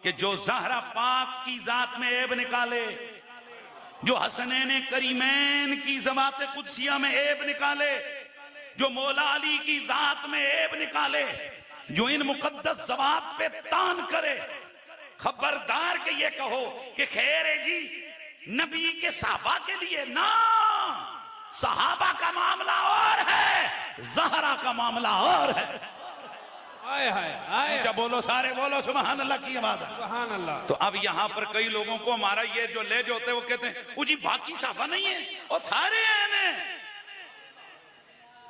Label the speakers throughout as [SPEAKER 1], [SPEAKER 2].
[SPEAKER 1] कि जो ज़हरा पाक की जात में ऐब निकाले, जो हसनैन करीमैन की ज़वात कुदसिया में ऐब निकाले, जो मौला अली की जात में ऐब निकाले, जो इन मुकद्दस ज़वात पे तान करे, खबरदार के ये कहो कि खैर है जी नबी के सहाबा के लिए ना, सहाबा का मामला और है, ज़हरा का मामला और है।
[SPEAKER 2] हाय हाय हाय,
[SPEAKER 1] अच्छा बोलो, सारे बोलो सुभान अल्लाह की आवाज।
[SPEAKER 2] सुभान अल्लाह।
[SPEAKER 1] तो अब यहाँ पर कई लोगों को हमारा ये जो ले जो होते हैं वो कहते हैं वो जी बाकी सहाबा नहीं है और सारे हैं ने।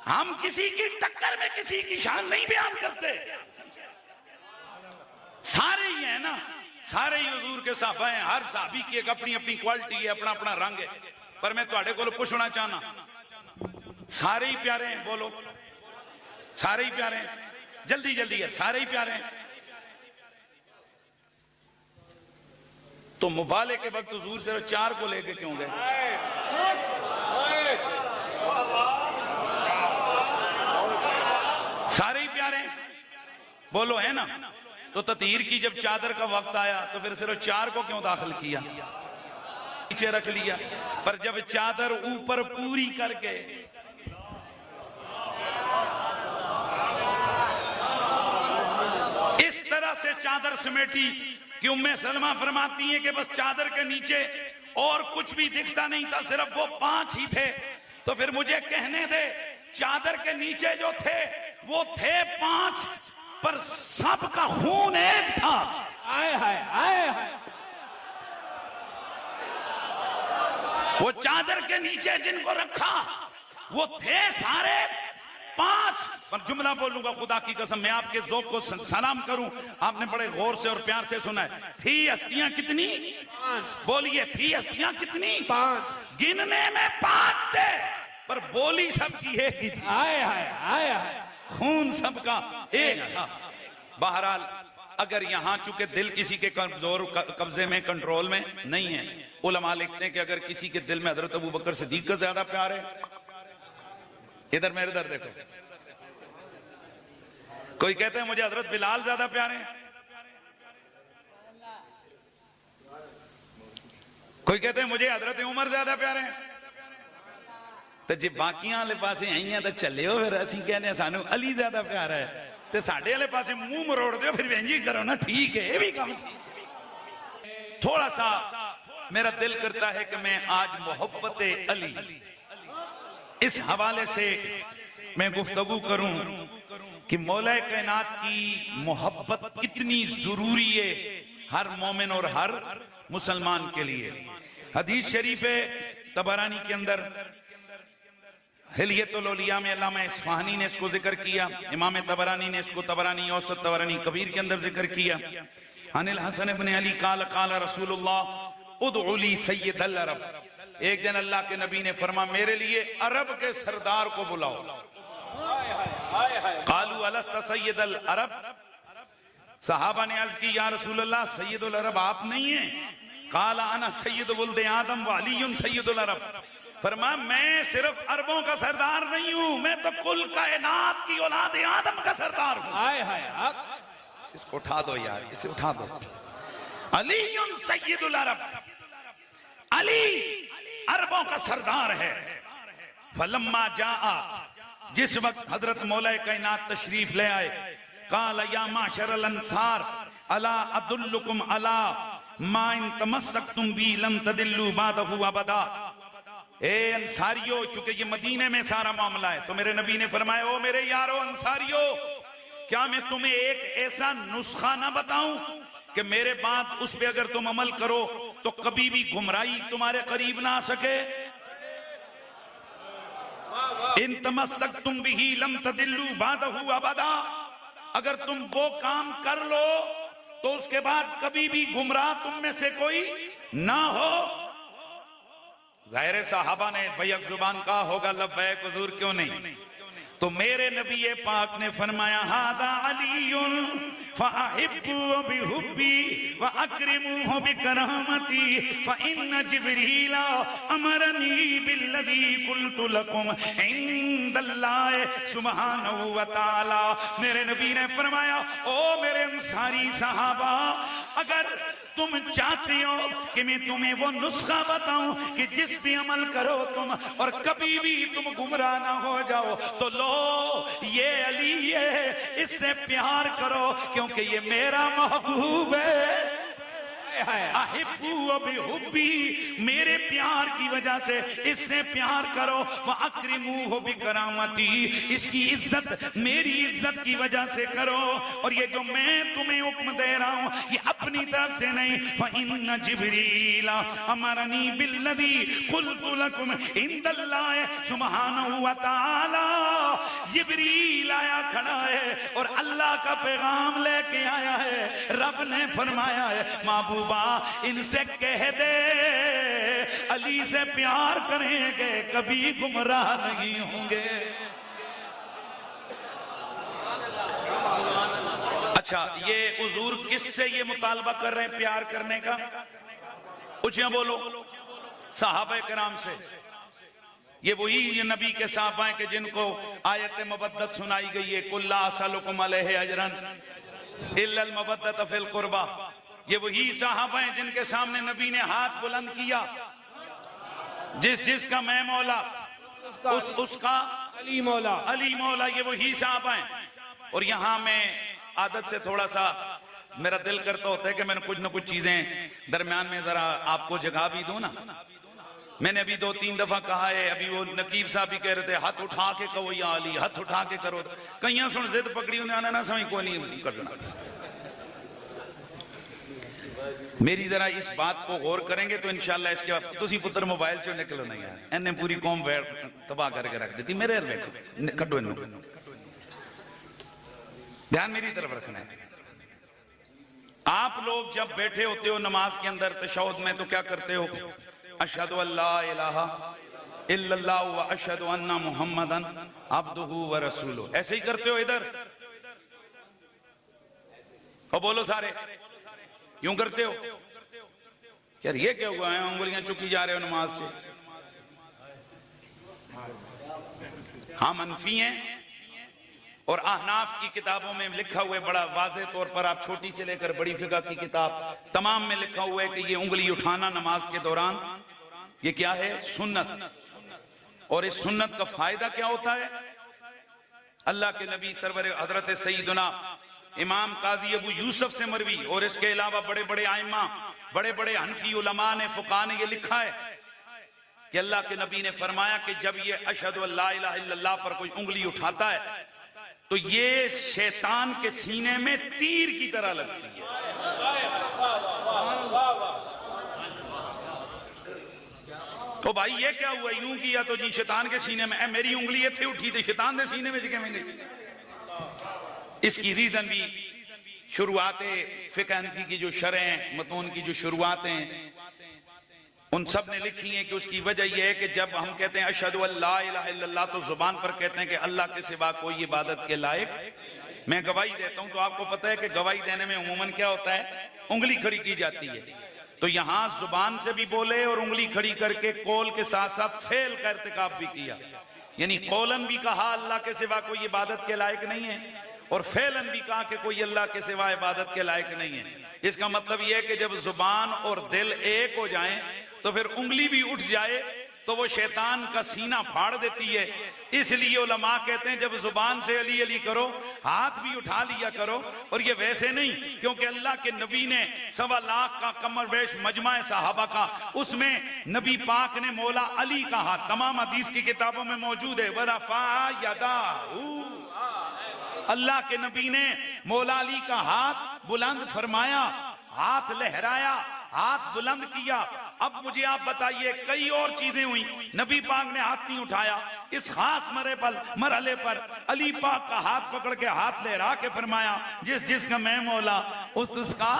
[SPEAKER 1] हम किसी की टक्कर में किसी की शान नहीं बयान करते, सारे ही है ना, सारे ही हुजूर के सहाबा हैं। हर सहाबी की एक अपनी अपनी क्वालिटी है, अपना अपना रंग है। पर मैं तुहाडे को पूछना चाहना, सारे ही प्यारे हैं? बोलो, सारे ही प्यारे हैं? जल्दी जल्दी है, सारे ही प्यारे हैं। तो मुबाले के वक्त हुजूर सिर्फ 4 को लेके क्यों गए? सारे ही प्यारे हैं, बोलो, है ना? तो ततीर की जब चादर का वक्त आया तो फिर सिर्फ 4 को क्यों दाखिल किया, नीचे रख लिया? पर जब चादर ऊपर पूरी करके इस तरह से चादर समेटी कि उम्मे सलमा फरमाती हैं कि बस चादर के नीचे और कुछ भी दिखता नहीं था, सिर्फ वो 5 ही थे। तो फिर मुझे कहने दे, चादर के नीचे जो थे वो थे 5, पर सबका खून एक था।
[SPEAKER 2] आए हाय आए हाय,
[SPEAKER 1] वो चादर के नीचे जिनको रखा वो थे सारे 5। पर जुमला बोलूंगा खुदा की कसम, मैं आपके ज़ौक़ को सलाम करूं, आपने बड़े गौर से और प्यार से सुना है। थी हस्तियां कितनी?
[SPEAKER 2] 5।
[SPEAKER 1] बोलिए, थी हस्तियां कितनी?
[SPEAKER 2] 5।
[SPEAKER 1] गिनने में 5 थे, पर बोली सबकी एक ही थी।
[SPEAKER 2] आए हाय आए हाय,
[SPEAKER 1] खून सबका एक था। बहरहाल, अगर यहां चूंकि दिल किसी के कमजोर कब्जे में, कंट्रोल में नहीं है, उलमा लिखते हैं कि अगर किसी के दिल में हजरत अबू बकर सिद्दीक का ज्यादा प्यार है, इधर मेरे इधर देखो, कोई कहते हैं मुझे हजरत बिलाल ज्यादा प्यार है, कोई कहते हैं मुझे हजरत उमर ज्यादा प्यार है। तो जे बाकियां वाले पासे आई हैं तो चले हो, फिर असं कहने सानू अली ज्यादा प्यार है, तो साडे वाले पासे मुंह मरोड़ दो, फिर इंज ही करो ना, ठीक है, ये भी काम ठीक। थोड़ा सा मेरा दिल करता है कि मैं आज मोहब्बत अली इस हवाले से मैं गुफ्तगू करूं कि मौला कायनात की मोहब्बत कितनी जरूरी है हर मोमिन और हर मुसलमान के लिए। हदीस शरीफ है तबरानी के अंदर, हिलियतुल औलिया में अल्लामा इस्फहानी ने इसको जिक्र किया, इमाम तबरानी ने इसको तबरानी औसत तबरानी कबीर के अंदर जिक्र किया। अनिल हसन इब्न अली काल काल रसूलुल्लाह उदउली सय्यदल अरब, एक दिन अल्लाह के नबी ने फरमा मेरे लिए अरब के सरदार को बुलाओ। कालू अलस्त सय्यदल अरब, सहाबा ने अर्ज की या रसूल अल्लाह सय्यदुल अरब आप नहीं है? काला अना सय्यद वुल्द आदम व अलीयुन सय्यदुल अरब, फरमा मैं सिर्फ अरबों का सरदार नहीं हूं, मैं तो कुल कायनात की औलाद आदम का सरदार हूं।
[SPEAKER 2] आए हाय,
[SPEAKER 1] इसको उठा दो यार, इसे उठा दो। अलीयुन सय्यदुल अरब, अली अरबों का सरदार है। फलम्मा जाआ, जिस वक्त हजरत मौला कायनात तशरीफ ले आए, काला या माशरल अंसार अला अदुल्लुकुम अला मा इन तमस्सकतुम बी लन तदिल्लु बादहु अबदा। ए अंसारियों, चूंकि ये मदीने में सारा मामला है, तो मेरे नबी ने फरमाया ओ मेरे यारो अंसारियों, क्या मैं तुम्हें एक ऐसा नुस्खा ना बताऊं कि मेरे बाद उस पे अगर तुम अमल करो तो कभी भी गुमराही तुम्हारे करीब ना आ सके। इन तमस्सकतुम बिही लम तदिल्लु बादहु अबदा, अगर तुम वो काम कर लो तो उसके बाद कभी भी गुमराह तुम में से कोई ना हो। जाहिर साहबा ने बैक जुबान कहा होगा लब्बैक हुजूर, क्यों नहीं? तो मेरे नबी पाक ने फरमाया हादा अलीयुन फअहिब्बु बिहुब्बी व अकरिमुहु बिकरामती फइन्न जिब्रील अमरनी बिल्लज़ी कुल्तु लकुम इंदल्लाह सुब्हानहु व तआला। मेरे नबी ने फरमाया, ओ मेरे अंसारी सहाबा, अगर तुम चाहते हो कि मैं तुम्हें वो नुस्खा बताऊं कि जिस पे अमल करो तुम और कभी भी तुम गुमराह ना हो जाओ, तो लो ये अली है, इससे प्यार करो क्योंकि ये मेरा महबूब है। अहिब्बु बिहुब्बी, मेरे प्यार की वजह से इससे प्यार करो। व अकरिमुहु बिकरामती, इसकी इज्जत मेरी इज्जत की वजह से करो। और ये जो मैं तुम्हें हुक्म दे रहा हूं ये अपनी तरफ से नहीं। फइन्न जिब्रील अमरनी बिल्लज़ी कुल्तु लकुम इंदल्लाह सुब्हानहु व तआला। जिब्रील आया खड़ा है और अल्लाह का पैगाम लेके आया है। रब ने फरमाया है, महबूब इनसे कह दे अली से प्यार करेंगे, कभी गुमराह नहीं होंगे। अच्छा, ये हुजूर किससे ये मुतालबा कर रहे हैं प्यार करने का? ऊंचियां बोलो। सहाबा किराम से। ये वही नबी के साहबा हैं कि जिनको आयत मुबद्दत सुनाई गई है, कुल्ला असलुकुम अलैहि अजरन इल्लल मबद्दत फिल कुर्बा। ये वही साहबा हैं जिनके सामने नबी ने हाथ बुलंद किया, जिसका मैं मौला उसका
[SPEAKER 2] अली मौला।
[SPEAKER 1] अली मौला, ये वही साहबा हैं। और यहां मैं आदत से थोड़ा सा मेरा दिल करता होता है कि मैंने कुछ ना कुछ चीजें दरमियान में जरा आपको जगह भी दूं ना। मैंने अभी 2-3 दफा कहा है, अभी वो नकीब साहब भी कह रहे थे हाथ उठा के कहो या अली, हाथ उठा के करो। कईयां सुन जिद पकड़ी उन्हें आना ना समझ को नहीं करना। मेरी जरा इस बात को गौर करेंगे तो इंशाल्लाह इसके बाद तुसी पुत्र मोबाइल चो निकलो नहीं यार, इन्हें पूरी कौम तबाह करके रख देती। मेरे कटो इन्हों, ध्यान मेरी तरफ रखना है। आप लोग जब बैठे होते हो नमाज के अंदर तशहुद में तो क्या करते हो? अशहदु अल्ला इलाहा इल्लल्लाह व अशहदु अन्ना मुहम्मदन अब्दुहु व रसूलुहु, ऐसे ही करते हो इधर? और बोलो सारे यूं करते हो? यार ये क्या हुआ है, उंगलियां चुकी जा रहे हो नमाज से? हाँ, मनफी हैं। और अहनाफ की किताबों में लिखा हुआ है बड़ा वाज़ेह तौर पर, आप छोटी से लेकर बड़ी फिक़ह की किताब तमाम में लिखा हुआ है कि ये उंगली उठाना नमाज के दौरान ये क्या है? सुन्नत। और इस सुन्नत का फायदा क्या होता है? अल्लाह के नबी सरवर हजरत सईदुना इमाम काजी अबू यूसुफ से मरवी और इसके अलावा बड़े बड़े आइमा, बड़े बड़े हनफी उलमा ने, फुक़हा ने ये लिखा है कि अल्लाह के नबी ने फरमाया कि जब ये अशहदु अल्ला इलाहा इल्लल्लाह पर कोई उंगली उठाता है तो ये शैतान के सीने में तीर की तरह लगती है। तो भाई ये क्या हुआ, यूं किया तो जी शैतान के सीने में, मेरी उंगली ये थी उठी थी शैतान के सीने में जगह में गई। इसकी रीजन भी शुरुआत फिक़ह हनफी की जो शरह मतून की जो शुरुआतें उन सब ने लिखी है कि उसकी वजह यह है कि जब हम कहते हैं अशहदु अल्ला इलाहा इल्लल्लाह तो जुबान पर कहते हैं कि अल्लाह के सिवा कोई इबादत के लायक। मैं गवाही देता हूं तो आपको पता है कि गवाही देने में उमूमन क्या होता है? उंगली खड़ी की जाती है। तो यहां जुबान से भी बोले और उंगली खड़ी करके कौल के साथ साथ फेल का इर्तिकाब भी किया, यानी कौलन भी कहा अल्लाह के सिवा कोई इबादत के लायक नहीं है और फेलन भी कहा कि कोई अल्लाह के सिवा इबादत के लायक नहीं है। इसका मतलब यह है कि जब जुबान और दिल एक हो जाएं तो फिर उंगली भी उठ जाए तो वो शैतान का सीना फाड़ देती है। इसलिए उलमा कहते हैं जब जुबान से अली अली करो हाथ भी उठा लिया करो। और ये वैसे नहीं, क्योंकि अल्लाह के नबी ने 1.25 लाख का कमर वेश मजमा सहाबा का, उसमें नबी पाक ने मौला अली का हाथ, तमाम हदीस की किताबों में मौजूद है, वरफा यदाहू, अल्लाह के नबी ने मौला अली का हाथ बुलंद फरमाया, हाथ लहराया, हाथ बुलंद किया। अब मुझे आप बताइए, कई और चीजें हुई, नबी पाक ने हाथ नहीं उठाया। इस खास मरहले पर अली पाक का हाथ पकड़ के हाथ लहरा के फरमाया जिसका मैं मौला उसका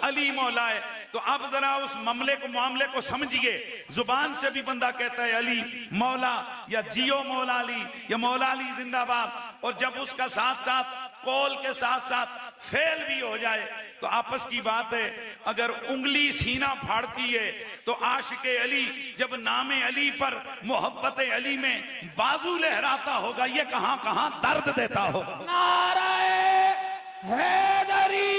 [SPEAKER 1] अली मौला है। तो अब जरा उस मामले को समझिए। जुबान से भी बंदा कहता है अली मौला, या जियो मौला अली, या मौला अली जिंदाबाद, और जब उसका साथ साथ कौल के साथ साथ फेल भी हो जाए तो आपस की बात है। अगर उंगली सीना फाड़ती है तो आशिके अली जब नामे अली पर मोहब्बत अली में बाजू लहराता होगा, ये कहां कहां दर्द देता होगा।
[SPEAKER 2] नारे हैदरी,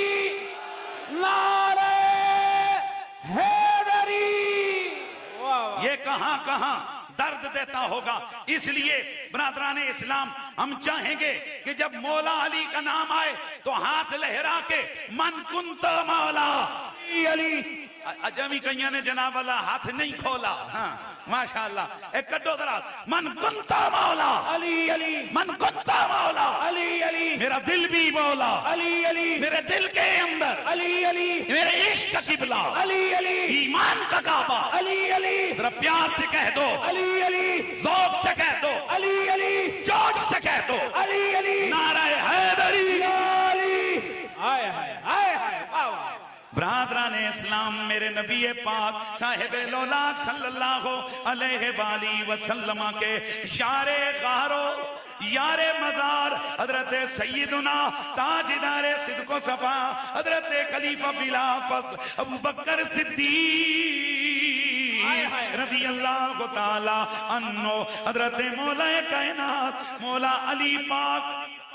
[SPEAKER 2] नारे हैदरी, वाह वाह।
[SPEAKER 1] ये कहां कहां दर्द देता होगा। इसलिए ब्रादरान इस्लाम, हम चाहेंगे कि जब मौला अली का नाम आए तो हाथ लहरा के मन कुंत मौला अली। अजमी कईया ने जनाब वाला हाथ नहीं खोला। हाँ माशाअल्लाह, एक कटो जरा, मन कुंता मौला
[SPEAKER 2] अली अली,
[SPEAKER 1] मन कुंता मौला
[SPEAKER 2] अली अली,
[SPEAKER 1] मेरा दिल भी मौला
[SPEAKER 2] अली अली,
[SPEAKER 1] मेरे दिल के अंदर
[SPEAKER 2] अली अली,
[SPEAKER 1] मेरे इश्क का किबला
[SPEAKER 2] अली अली,
[SPEAKER 1] ईमान का काबा
[SPEAKER 2] अली अली,
[SPEAKER 1] जरा प्यार से कह दो,
[SPEAKER 2] अली अली,
[SPEAKER 1] ज़ौक़ से कह दो,
[SPEAKER 2] अली अली,
[SPEAKER 1] जोश से कह दो,
[SPEAKER 2] अली अली,
[SPEAKER 1] नारा हैदरी।
[SPEAKER 2] हाय हाय हाय हाय, वाह वाह।
[SPEAKER 1] ब्रादरान इस्लाम, मेरे नबी पाक साहिब लौलाक सल्लल्लाहु अलैहि वसल्लम के यारे गारो यारे मजार हजरत सैयदुना ताजदार सिद्को सफा हजरत खलीफा बिला फज़्ल अबू बकर सिद्दीक़ रज़ी अल्लाह ताला अन्हो, हजरत मौला कायनात मौला अली पाक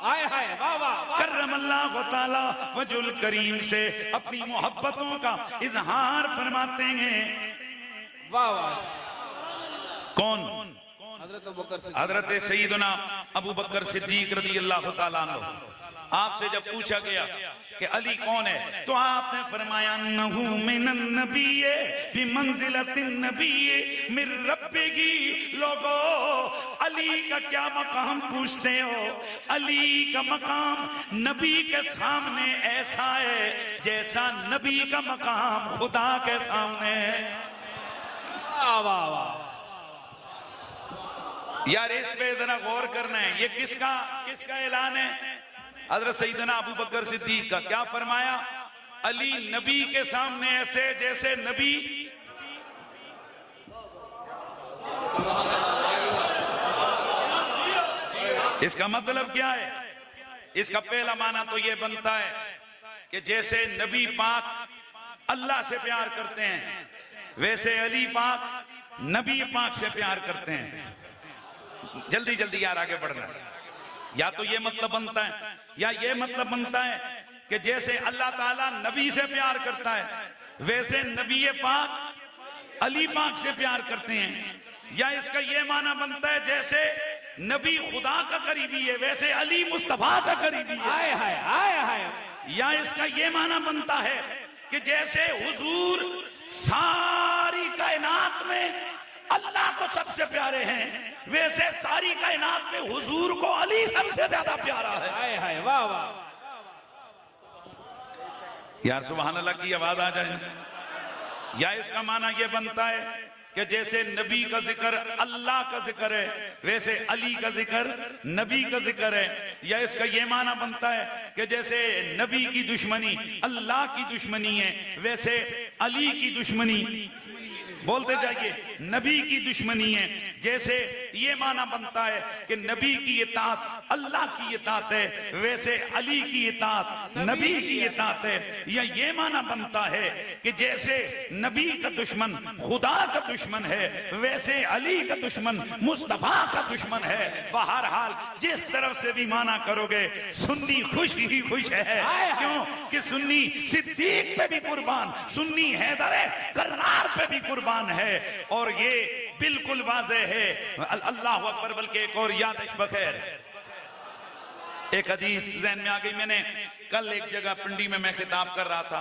[SPEAKER 2] हाय हाय, वाह वाह।
[SPEAKER 1] करमल्लाहु ताला वजुल करीम से अपनी मोहब्बतों का इजहार फरमाते हैं।
[SPEAKER 2] वाह वाह।
[SPEAKER 1] कौन?
[SPEAKER 2] हजरत अबू बकर सिद्दीक़,
[SPEAKER 1] हजरत सईदुना अबू बकर सिद्दीक रज़ी अल्लाह ताला अन्हु। आपसे जब पूछा गया कि अली कौन है तो आपने फरमाया नहु मिनन नबिय्य बिमंजिलतिन नबिय्य मिर रब्बिही। लोगो अली का क्या मकाम पूछते हो? अली का मकाम नबी के सामने ऐसा है जैसा नबी का मकाम खुदा के सामने है।
[SPEAKER 2] वाह वाह वाह।
[SPEAKER 1] यार इस पे जरा गौर करना है, ये किसका ऐलान है? हजरत सईदना अबू बकर सिद्दीक का। क्या फरमाया? अली नबी के सामने ऐसे जैसे नबी इसका मतलब क्या है? इसका पहला माना तो ये बनता है कि जैसे नबी पाक अल्लाह से प्यार करते हैं वैसे अली पाक नबी पाक से प्यार करते हैं। जल्दी जल्दी यार आगे बढ़ना। या तो ये मतलब बनता है या ये मतलब बनता है कि जैसे अल्लाह ताला नबी से प्यार करता है वैसे नबी पाक अली पाक से प्यार करते हैं। या इसका ये माना बनता है जैसे नबी खुदा का करीबी है वैसे अली मुस्तफा का करीबी है।
[SPEAKER 2] हाय हाय हाय हाय।
[SPEAKER 1] या इसका ये माना बनता है कि जैसे हुजूर सारी कायनात में अल्लाह को सबसे प्यारे हैं वैसे सारी कायनात में हुजूर को अली सबसे ज्यादा प्यारा है।
[SPEAKER 2] हाय हाय, वाह वाह।
[SPEAKER 1] यार सुभान अल्लाह की आवाज आ जाए। या इसका माना यह बनता है कि जैसे नबी का जिक्र अल्लाह का जिक्र है वैसे अली का जिक्र नबी का जिक्र है। या इसका यह माना बनता है कि जैसे नबी की दुश्मनी अल्लाह की दुश्मनी है वैसे अली की दुश्मनी, बोलते जाइए, नबी की दुश्मनी है। जैसे ये माना बनता है कि नबी की इताअत अल्लाह की इताअत है वैसे अली की इताअत नबी की इताअत है। या ये माना बनता है कि जैसे नबी का दुश्मन खुदा का दुश्मन है वैसे अली का दुश्मन मुस्तफा का दुश्मन है। बहरहाल जिस तरफ से भी माना करोगे सुन्नी खुश ही खुश है। क्यों कि सुन्नी सिद्दीक पे भी कुर्बान, सुन्नी हैदर करनार पे भी कुर्बान है। और ये बिल्कुल वाज़ेह है। अल्लाह अकबर। बल्कि एक और यादश बखैर एक हदीस ज़हन में आ गई। मैंने कल एक जगह पिंडी में मैं खिताब कर रहा था,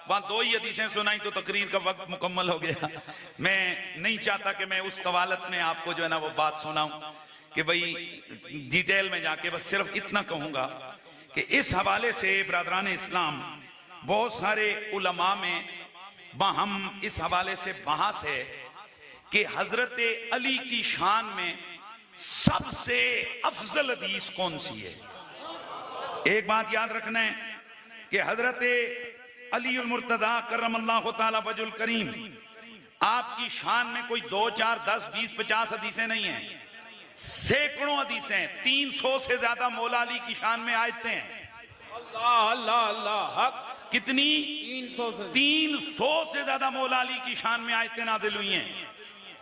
[SPEAKER 1] वहां 2 ही हदीसें सुनाई तो तकरीर का वक्त मुकम्मल हो गया। मैं नहीं चाहता कि मैं उस कवालत में आपको जो है ना वो बात सुनाऊं कि भाई डिटेल में जाके, बस सिर्फ इतना कहूंगा कि इस हवाले से ब्रादरान इस्लाम बहुत सारे उलमा में हम इस हवाले से बहस है कि हजरत अली की शान में सबसे अफजल हदीस कौन सी है। एक बात याद रखना है कि हजरत अली उल मुर्तजा करमल्लाहु ताला वजुल करीम, आपकी शान में कोई 2, 4, 10, 20, 50 हदीसें नहीं हैं, सैकड़ों हदीसें, 300 से ज्यादा मौला अली की शान में आयतें हैं।
[SPEAKER 2] अल्लाह अल्लाह अल्लाह हक।
[SPEAKER 1] कितनी?
[SPEAKER 2] 300
[SPEAKER 1] से ज्यादा मौला अली की शान में आयतें नाजिल हुई हैं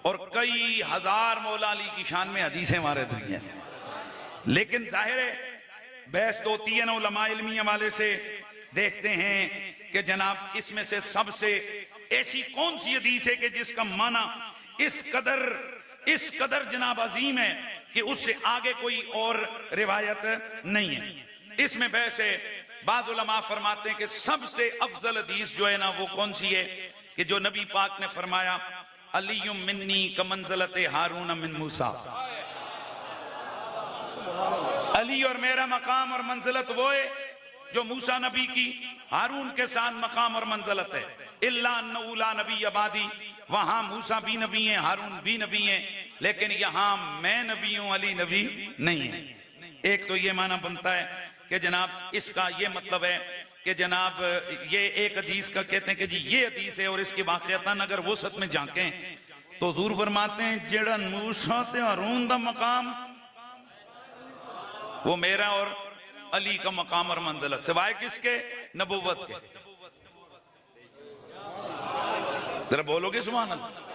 [SPEAKER 1] और कई हजार मौला अली की शान में हदीसें वारिद हुई हैं। लेकिन जाहिर है बहस तो होती है ना, उलमा इल्मी हवाले से देखते हैं कि जनाब इसमें से सबसे ऐसी कौन सी हदीस है कि जिसका माना इस कदर जनाब अजीम है कि उससे आगे कोई और रिवायत नहीं है। इसमें बहस है। बाद उलमा फरमाते हैं कि सबसे अफजल हदीस जो है ना वो कौन सी है कि जो नबी पाक ने फरमाया अलीयुम मिन्नी कमंज़लत हारून मिन मूसा, अली और मेरा मकाम और मंजिलत वो है जो मूसा नबी की हारून के साथ मकाम और मंजिलत है। इल्ला अन्नहुला नबी अबादी, वहां मूसा भी नबी हैं, हारून भी नबी हैं, लेकिन यहां मैं नबी हूं, अली नबी नहीं है। एक तो ये माना बनता है कि जनाब इसका ये मतलब है कि जनाब ये एक हदीस का कहते हैं कि जी ये हदीस है और इसके वाक़ियतन अगर वो सच में झांकें तो हुज़ूर फरमाते हैं जेड़ा मूसा ते हारून दा मकाम वो मेरा और अली का मकाम और मंजिलत, सिवाय किसके? नबुव्वत के। जरा बोलोगे सुभान अल्लाह।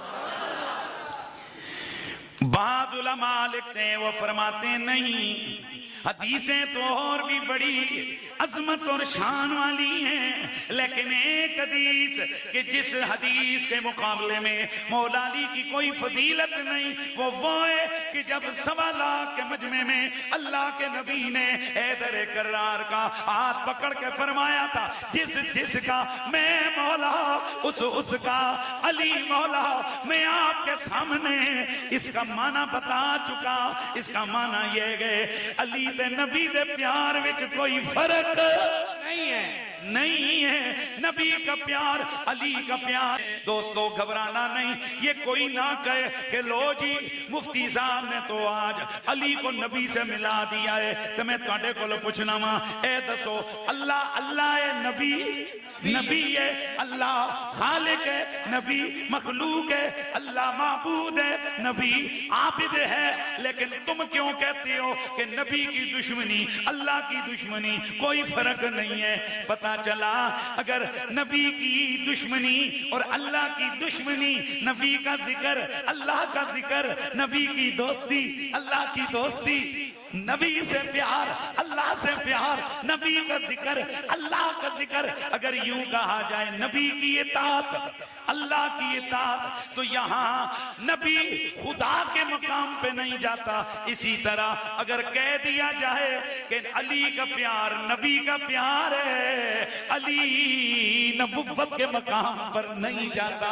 [SPEAKER 1] बाद उलमा लिखते हैं, वो फरमाते हैं नहीं, हदीसें तो और भी बड़ी अजमत और शान वाली हैं, लेकिन एक हदीस कि जिस हदीस के मुकाबले में मौला अली की कोई फजीलत नहीं, वो है कि जब 1.25 लाख के मजमे में अल्लाह के नबी ने हैदर करार का हाथ पकड़ के फरमाया था जिसका मैं मौला उसका अली मौला। मैं आपके सामने इसका माना बता चुका। इसका माना ये गए अली दे नबी दे प्यार विच कोई फर्क नहीं है। नबी का प्यार, अली का प्यार। दोस्तों घबराना नहीं, ये कोई ना कहे कि लो जी मुफ्ती साहब ने तो आज अली को नबी से मिला दिया है, तो मैं तुहाडे कोलों पुछना वा, ए दसो अल्लाह अल्लाह है, नबी है, अल्लाह खालिक है, नबी मखलूक है, अल्लाह माबूद है, नबी आबिद है। लेकिन तुम क्यों कहते हो कि नबी की दुश्मनी अल्लाह की दुश्मनी कोई फर्क नहीं है? पता चला अगर नबी की दुश्मनी और अल्लाह की दुश्मनी, नबी का जिक्र अल्लाह का जिक्र, नबी की दोस्ती अल्लाह की दोस्ती, नबी से प्यार अल्लाह से प्यार, नबी का जिक्र अल्लाह का जिक्र, अगर यूं कहा जाए नबी की इताअत अल्लाह की इताअत, तो यहाँ नबी खुदा के मकाम पे नहीं जाता। इसी तरह अगर कह दिया जाए कि अली का प्यार नबी का प्यार है, अली नबुव्वत के मकाम पर नहीं जाता।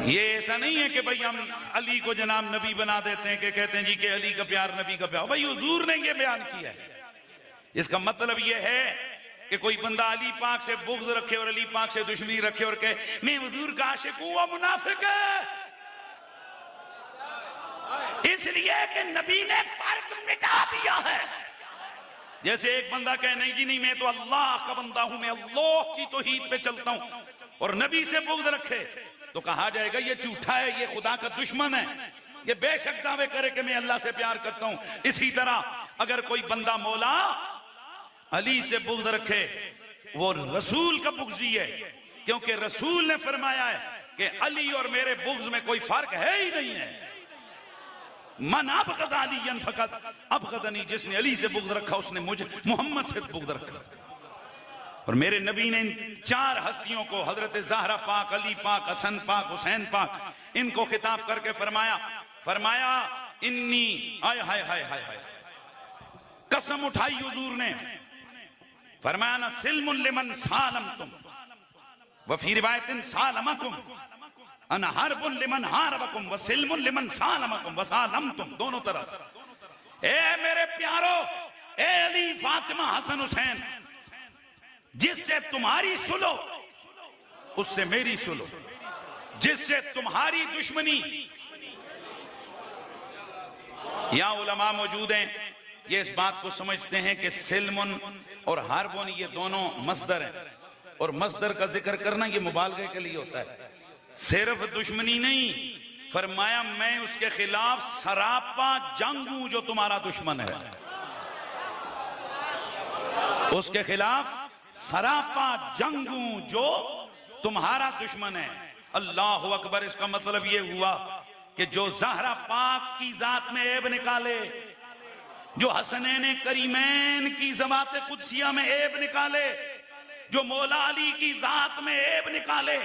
[SPEAKER 1] ये ऐसा नहीं है कि भाई हम अली को जनाब नबी बना देते हैं कि कहते हैं जी कि अली का प्यार नबी का प्यार। भाई हुजूर ने ये बयान किया है। इसका मतलब ये है कि कोई बंदा अली पाक से बुग़्ज़ रखे और अली पाक से दुश्मनी रखे और कहे मैं हुजूर का आशिक हूं, वो मुनाफिक है। इसलिए कि नबी ने फर्क मिटा दिया है। जैसे एक बंदा कहे नहीं जी नहीं, मैं तो अल्लाह का बंदा हूं, मैं अल्लाह की तौहीद पे चलता हूं, और नबी से बुग़्ज़ रखे तो कहा जाएगा ये झूठा है, ये खुदा का दुश्मन है, ये बेशक दावे करे कि मैं अल्लाह से प्यार करता हूं। इसी तरह अगर कोई बंदा मौला अली से बुग़्ज़ रखे, वो रसूल का बुग़्ज़ी है, क्योंकि रसूल ने फरमाया है कि अली और मेरे बुग़्ज़ में कोई फर्क है ही नहीं है। मन अबग़ज़ अलियन फ़क़त अबग़ज़नी, जिसने अली से बुग़्ज़ रखा उसने मुझे मोहम्मद से बुग़्ज़ रखा। और मेरे नबी ने इन 4 हस्तियों को, हजरत ज़हरा पाक, अली पाक, हसन पाक, हुसैन पाक, इनको खिताब करके फरमाया इन्नी आय हाय हाय हाय हाय, कसम उठाई हुजूर ने, फरमाया ना सिल्मुन लिमन सालमतुम व फी रिवायतिन सालमकुम अना हरबुन लिमन हारबकुम व सिल्मुन लिमन सालमकुम व सालमतुम। दोनों तरफ ए मेरे प्यारो, ए अली, फातिमा, हसन, हुसैन, जिससे तुम्हारी सुलो उससे मेरी सुलो, जिससे तुम्हारी दुश्मनी। यहां उलमा मौजूद हैं, ये इस बात को समझते हैं कि सिल्मुन और हार्बुन ये दोनों मस्दर हैं, और मस्दर का जिक्र करना ये मुबालगे के लिए होता है, सिर्फ दुश्मनी नहीं। फरमाया मैं उसके खिलाफ सरापा जंग हूं जो तुम्हारा दुश्मन है, उसके खिलाफ सरापा जंग हूं जो तुम्हारा दुश्मन है। अल्लाह अकबर। इसका मतलब ये हुआ कि जो ज़हरा पाक की जात में ऐब निकाले, जो हसनैन करीमैन की ज़वात कुदसिया में ऐब निकाले, जो मौला अली की जात में ऐब निकाले,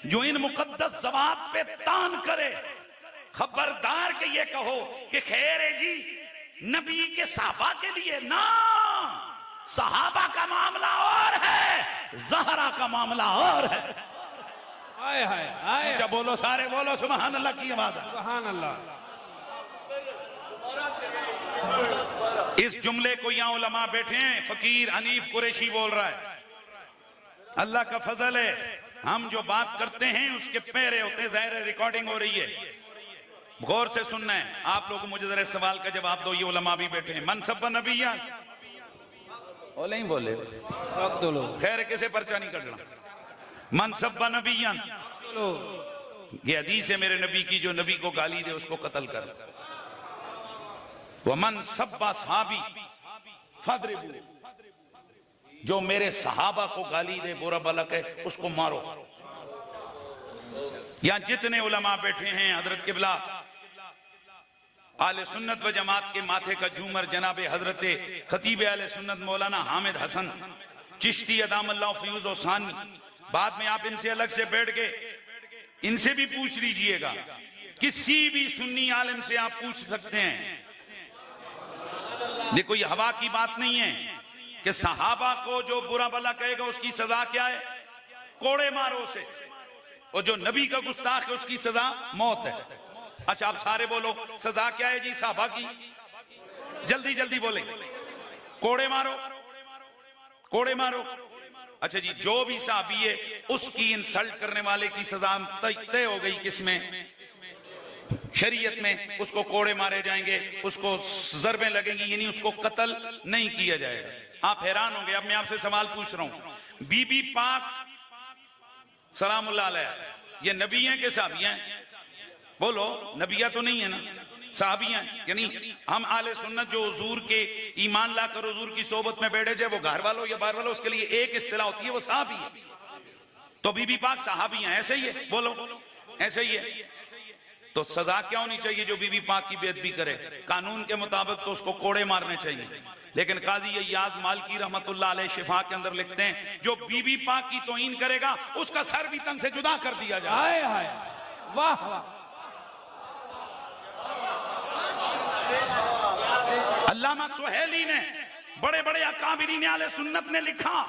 [SPEAKER 1] जो इन मुकद्दस ज़वात पे तान करे, खबरदार के ये कहो कि खैर है जी नबी के सहाबा के लिए ना, सहाबा का मामला और है, ज़हरा का मामला और है।
[SPEAKER 2] हाय हाय हाय।
[SPEAKER 1] अच्छा बोलो, सारे बोलो सुभान अल्लाह की आवाज।
[SPEAKER 2] सुभान अल्लाह।
[SPEAKER 1] इस जुमले को यहां उलमा बैठे हैं, फकीर हनीफ कुरैशी बोल रहा है। अल्लाह का फजल है, हम जो बात करते हैं उसके पैरे होते हैं, जाहिर है रिकॉर्डिंग हो रही है, गौर से सुनना है। आप लोग मुझे जरा सवाल का जवाब दो, ये उलमा भी बैठे हैं। मनसब नबिया बोले ही बोले, खैर किसे पर्चा नहीं कटना। मनसब नबिया, ये हदीस है मेरे नबी की, जो नबी को गाली दे उसको कत्ल कर। वह मन सब्बा सहाबी फदरिबू, जो मेरे सहाबा को गाली दे, बुरा भला कहे, उसको मारो। यहां जितने उलमा बैठे हैं, हजरत किबला आले सुन्नत व जमात के माथे का झूमर जनाबे हजरत खतीब आले सुन्नत मौलाना हामिद हसन चिश्ती अदामल्लाह फ्यूज और सानी, बाद में आप इनसे अलग से बैठ के इनसे भी पूछ लीजिएगा, किसी भी सुन्नी आलिम से आप पूछ सकते हैं। देखो ये हवा की बात नहीं है कि सहाबा को जो बुरा भला कहेगा उसकी सजा क्या है, कोड़े मारो उसे, और जो नबी का गुस्ताख है उसकी सजा मौत है। अच्छा आप सारे बोलो, सजा क्या है जी सहाबा की? जल्दी जल्दी बोले। कोड़े मारो, कोड़े मारो। अच्छा जी, जो भी सहाबी है उसकी इंसल्ट करने वाले की सजा तय हो गई, किसमें? शरीयत में। उसको कोड़े मारे जाएंगे, उसको ज़रबें लगेंगी, यानी उसको कत्ल नहीं किया जाएगा। आप हैरान होंगे। अब मैं आपसे सवाल पूछ रहा हूं, बीबी पाक सलामुल्लाह अलैहा, ये नबी हैं कि साहबियां हैं? बोलो, नबिया तो नहीं है ना, साहबियां। यानी हम आले सुन्नत जो हुजूर के ईमान लाकर हुजूर की सोबत में बैठे, चाहे वो घर वालों या बाहर वालों, उसके लिए एक इस्तिलाह होती है, वो साहबी है। तो बीबी पाक साहबियां, ऐसे ही है? बोलो, ऐसे ही है। तो सजा क्या होनी चाहिए जो बीबी पाक की बेअदबी करे? कानून के मुताबिक तो उसको कोड़े मारने चाहिए। लेकिन काजी अय्याज मालिकी रहमतुल्लाह अलैह शिफा के अंदर लिखते हैं, जो बीबी पाक की तौहीन करेगा उसका सर भी तन से जुदा कर दिया जाए।
[SPEAKER 2] हाय हाय, वाह वाह।
[SPEAKER 1] अल्लामा सुहेली ने, बड़े बड़े अकाबिरीन आले सुन्नत ने लिखा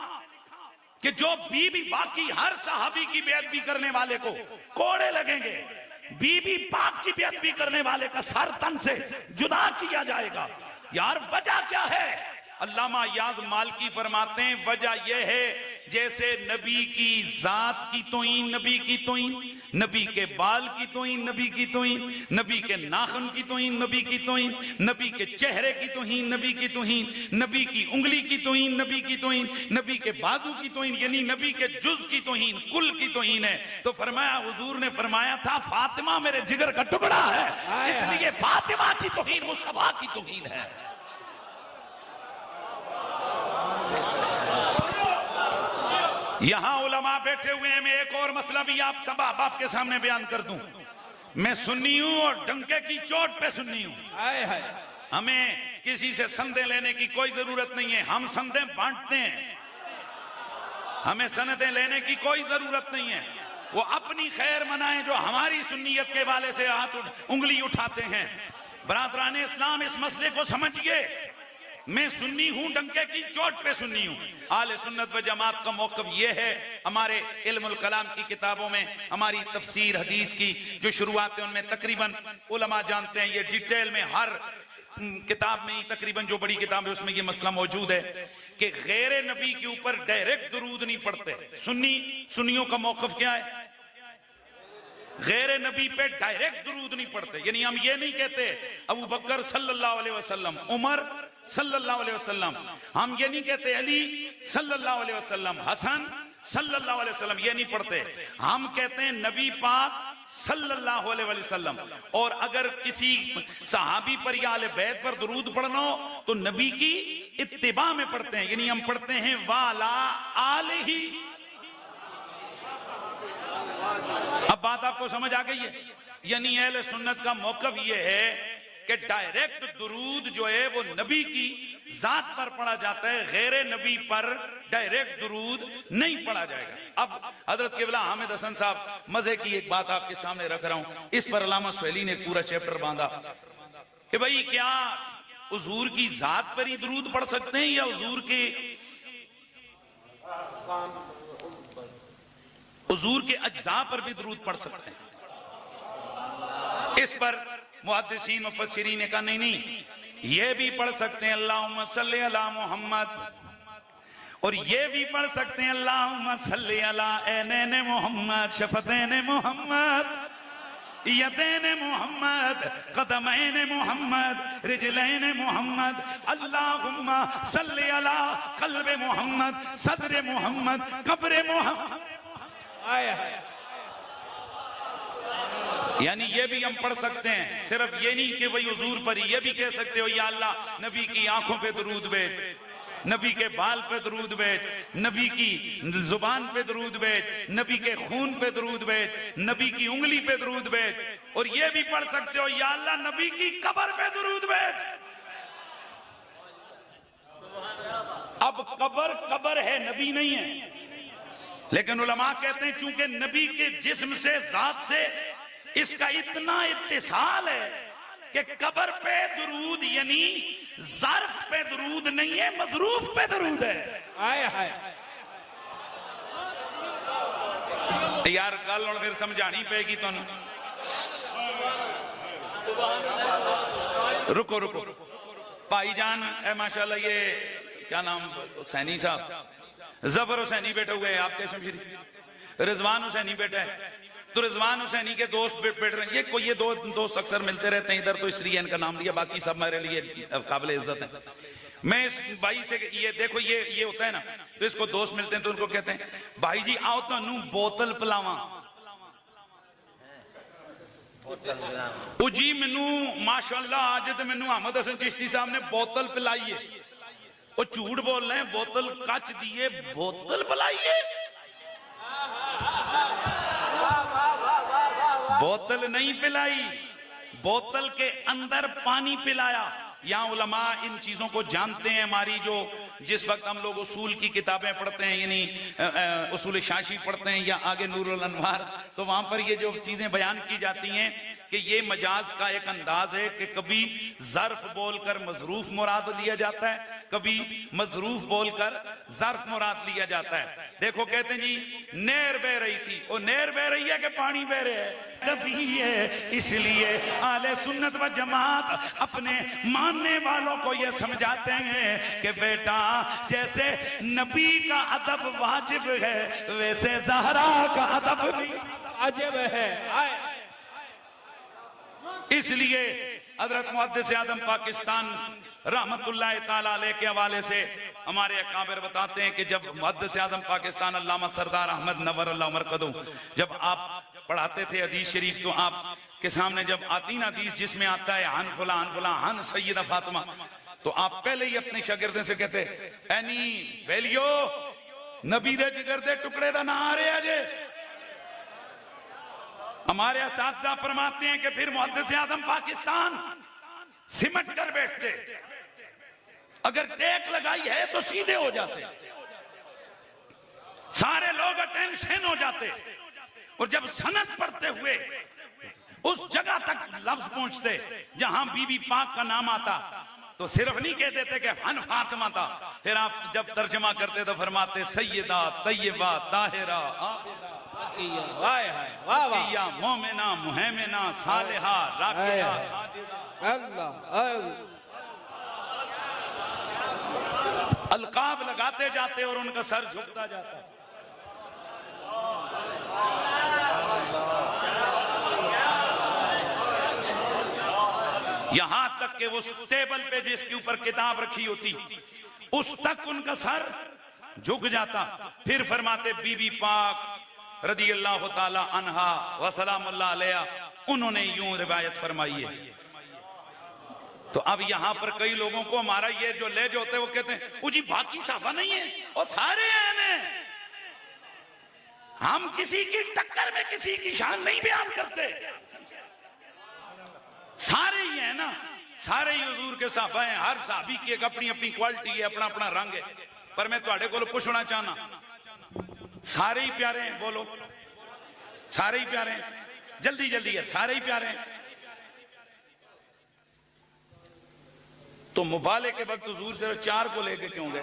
[SPEAKER 1] कि जो बीबी बाकी हर सहाबी की बेअदबी करने वाले को कोड़े लगेंगे, बीबी पाक की बेअदबी करने वाले का सर तन से जुदा किया जाएगा। यार वजह क्या है? अल्लामा याद मालिकी फरमाते हैं, वजह यह है जैसे नबी की जात की तौहीन नबी की तौहीन, नबी के बाल की तौहीन नबी की तौहीन, नबी के नाखून की तौहीन नबी की तौहीन, नबी के चेहरे की तौहीन नबी की तौहीन, नबी की उंगली की तौहीन नबी की तौहीन, नबी के बाजू की तौहीन, यानी नबी के जुज की तौहीन, कुल की तौहीन है। तो फरमाया, हुजूर ने फरमाया था, फातिमा मेरे जिगर का टुकड़ा है, इसलिए फातिमा की तौहीन मुस्तफा की तौहीन है। यहां उलमा बैठे हुए हैं। मैं एक और मसला भी आप सब आप के सामने बयान कर दूं। मैं सुन्नी हूं और डंके की चोट पे सुन्नी हूं।
[SPEAKER 2] हाय हाय।
[SPEAKER 1] हमें किसी से संदेह लेने की कोई जरूरत नहीं है, हम संदेह बांटते हैं, हमें सनदें लेने की कोई जरूरत नहीं है। वो अपनी खैर मनाएं जो हमारी सुन्नियत के वाले से उंगली उठाते हैं। बरादरान इस्लाम, इस मसले को समझिए। मैं सुन्नी हूं, डंके की चोट पे सुन्नी हूं। आले सुन्नत व जमात का मौक़िफ़ यह है, हमारे इल्मुल कलाम की किताबों में, हमारी तफसीर हदीस की जो शुरुआत है उनमें तकरीबन उलमा जानते हैं, ये डिटेल में हर किताब में ही तकरीबन जो बड़ी किताब है उसमें ये मसला मौजूद है कि गैर नबी के ऊपर डायरेक्ट दुरूद नहीं पढ़ते। सुन्नियों का मौक़िफ़ क्या है? गैर नबी पे डायरेक्ट दुरूद नहीं पढ़ते। यानी हम ये नहीं कहते अबू बकर सल्लल्लाहु अलैहि वसल्लम, उमर सल्लल्लाहु अलैहि वसल्लम। हम ये नहीं कहते अली सल्लल्लाहु अलैहि वसल्लम, हसन सल्लल्लाहु अलैहि वसल्लम, ये नहीं पढ़ते। हम कहते हैं नबी पाक सल्लल्लाहु अलैहि वसल्लम। और अगर किसी सहाबी पर या अहले बैत पर दुरूद पढ़ना हो तो नबी की इत्तिबा में पढ़ते हैं, यानी हम पढ़ते हैं वाला आलिही। अब बात आपको समझ आ गई है? यानी अहले सुन्नत का मौक़िफ़ ये है कि डायरेक्ट दुरूद जो है वो नबी की जात पर पढ़ा जाता है, गैर नबी पर डायरेक्ट दुरूद नहीं पढ़ा जाएगा। अब हजरत क़िबला हामिद हसन साहब, मजे की एक बात आपके सामने रख रहा हूं, इस पर अल्लामा सुहैली ने पूरा चैप्टर बांधा कि भाई क्या हुजूर की जात पर ही दुरूद पढ़ सकते हैं या हुजूर के अज्जा पर भी दुरूद पढ़ सकते हैं? इस पर मुहद्दिसीन मुफस्सिरीन ने कहा नहीं, ये भी पढ़ सकते हैं अल्लाहुम्मा सल्ली अला मोहम्मद, और ये भी पढ़ सकते हैं अल्लाहुम्मा सल्ली अला ऐनैन मोहम्मद, शफतैन मोहम्मद, यदैन मोहम्मद, कदमैन मोहम्मद, रिजलैन मोहम्मद, अल्लाहुम्मा सल्ली अला कल्ब मोहम्मद, सदर मोहम्मद, कब्र मोहम्मद। यानी ये भी हम पढ़ सकते हैं। सिर्फ ये नहीं कि वही हुजूर पर ही, ये भी कह सकते हो या अल्लाह नबी की आंखों पे दुरूद भेज, नबी के बाल पे दुरूद भेज, नबी की जुबान पे दुरूद भेज, नबी के खून पे दुरूद भेज, नबी की उंगली पे दुरूद भेज। और ये भी पढ़ सकते हो या अल्लाह नबी की कब्र पे दुरूद भेज। अब कब्र है, नबी नहीं है। लेकिन उलमा कहते हैं चूंकि नबी के जिस्म से, जात से इसका इतना इत्तिसाल है कि कब्र पे दुरूद यानी ज़र्फ पे दुरूद नहीं है, मज़रूफ पे दुरूद है।
[SPEAKER 2] आए हाय
[SPEAKER 1] यार गल और फिर समझानी पेगी तो। रुको रुको भाईजान, माशाल्लाह ये क्या नाम, हुसैनी साहब, जफर हुसैनी बैठे हुए हैं आपके शमशीरी, रिजवान हुसैनी बैठा है, तो रिजवान हुसैनी के दोस्त बैठ रहे हैं। ये दो दोस्त अक्सर मिलते रहते हैं इधर, तो इसलिए इनका नाम लिया, बाकी सब मेरे लिए काबिल इज्जत है। मैं इस भाई से ये देखो, ये होता है ना, तो इसको दोस्त मिलते हैं तो उनको कहते हैं भाई जी आओ तो बोतल पिलावा। जी मैनू माशाअल्लाह आज तो मैनू अहमद हसन चिश्ती साहब ने बोतल पिलाई है। वो झूठ बोल रहे हैं, बोतल कच दिए, बोतल पिलाई है। बोतल नहीं पिलाई, बोतल के अंदर पानी पिलाया। यहाँ उलमा इन चीजों को जानते हैं। हमारी जो जिस वक्त हम लोग उसूल की किताबें पढ़ते हैं, यानी उसूल शाशी पढ़ते हैं या आगे नूरुल अनवार, तो वहां पर ये जो चीजें बयान की जाती हैं कि ये मजाज का एक अंदाज है कि कभी ज़र्फ बोलकर मजरूफ मुराद लिया जाता है, कभी मजरूफ बोलकर ज़र्फ मुराद लिया जाता है। देखो कहते हैं जी नहर बह रही थी, वो नहर बह रही है कि पानी बह रहे है? कभी है। इसलिए आले सुन्नत व जमात अपने मानने वालों को ये समझाते हैं कि बेटा जैसे नबी का अदब वाजिब है, वैसे ज़हरा का अदब भी
[SPEAKER 2] वाजिब है।
[SPEAKER 1] इसलिए हजरत मुहद्दिस आदम पाकिस्तान रहमतुल्लाह ताला अलैह के हवाले से हमारे अकाबिर बताते हैं कि जब मुहद्दिस आदम पाकिस्तान अल्लामा सरदार अहमद नवर अल्लाह मरकदू जब आप पढ़ाते थे हदीस शरीफ, तो आप के सामने जब आती ना हदीस जिसमें आता है हन फुला हन सैयदा फातिमा, तो आप पहले ही अपने शागिर्दों से कहते एनी वेलियो नबी दे जिगर दे टुकड़े दा ना आ रहे अजे। हमारे असातिज़ा फरमाते हैं कि फिर मुहद्दिस आदम पाकिस्तान सिमट कर बैठते, अगर टेक लगाई है तो सीधे हो जाते, सारे लोग अटेंशन हो जाते, और जब सनद पढ़ते हुए उस जगह तक लफ्ज पहुंचते जहां बीबी पाक का नाम आता, तो सिर्फ नहीं कहते थे कि हन फातिमा था, फिर आप जब तर्जमा करते तो फरमाते सैयदा तैयबा ताहिरा मोमिना मुहैमिना सालिहा राकिया। अलकाब लगाते जाते और उनका सर झुकता जाता। यहां तक के उस टेबल पे जिसके ऊपर किताब रखी होती उस तक उनका सर झुक जाता। फिर फरमाते बीबी पाक रदी अल्लाह ताला अन्हा व सलामुल्लाह अलैहा उन्होंने यूं रिवायत फरमाई है। तो अब यहां पर कई लोगों को हमारा ये जो ले जो होते हैं वो कहते हैं वो जी बाकी साहबा नहीं है और सारे हैं। हम किसी की टक्कर में किसी की शान नहीं बयान करते, सारे ही है ना, सारे ही हुजूर के साहबा हैं। हर साहबी की एक अपनी अपनी क्वालिटी है, अपना अपना रंग है। पर मैं तुहाडे कोल पुछना चाहना, सारे ही प्यारे हैं? बोलो, सारे ही प्यारे हैं? जल्दी जल्दी है, सारे ही प्यारे हैं। तो मुबाले के वक्त हुजूर सिर्फ 4 को लेके क्यों गए?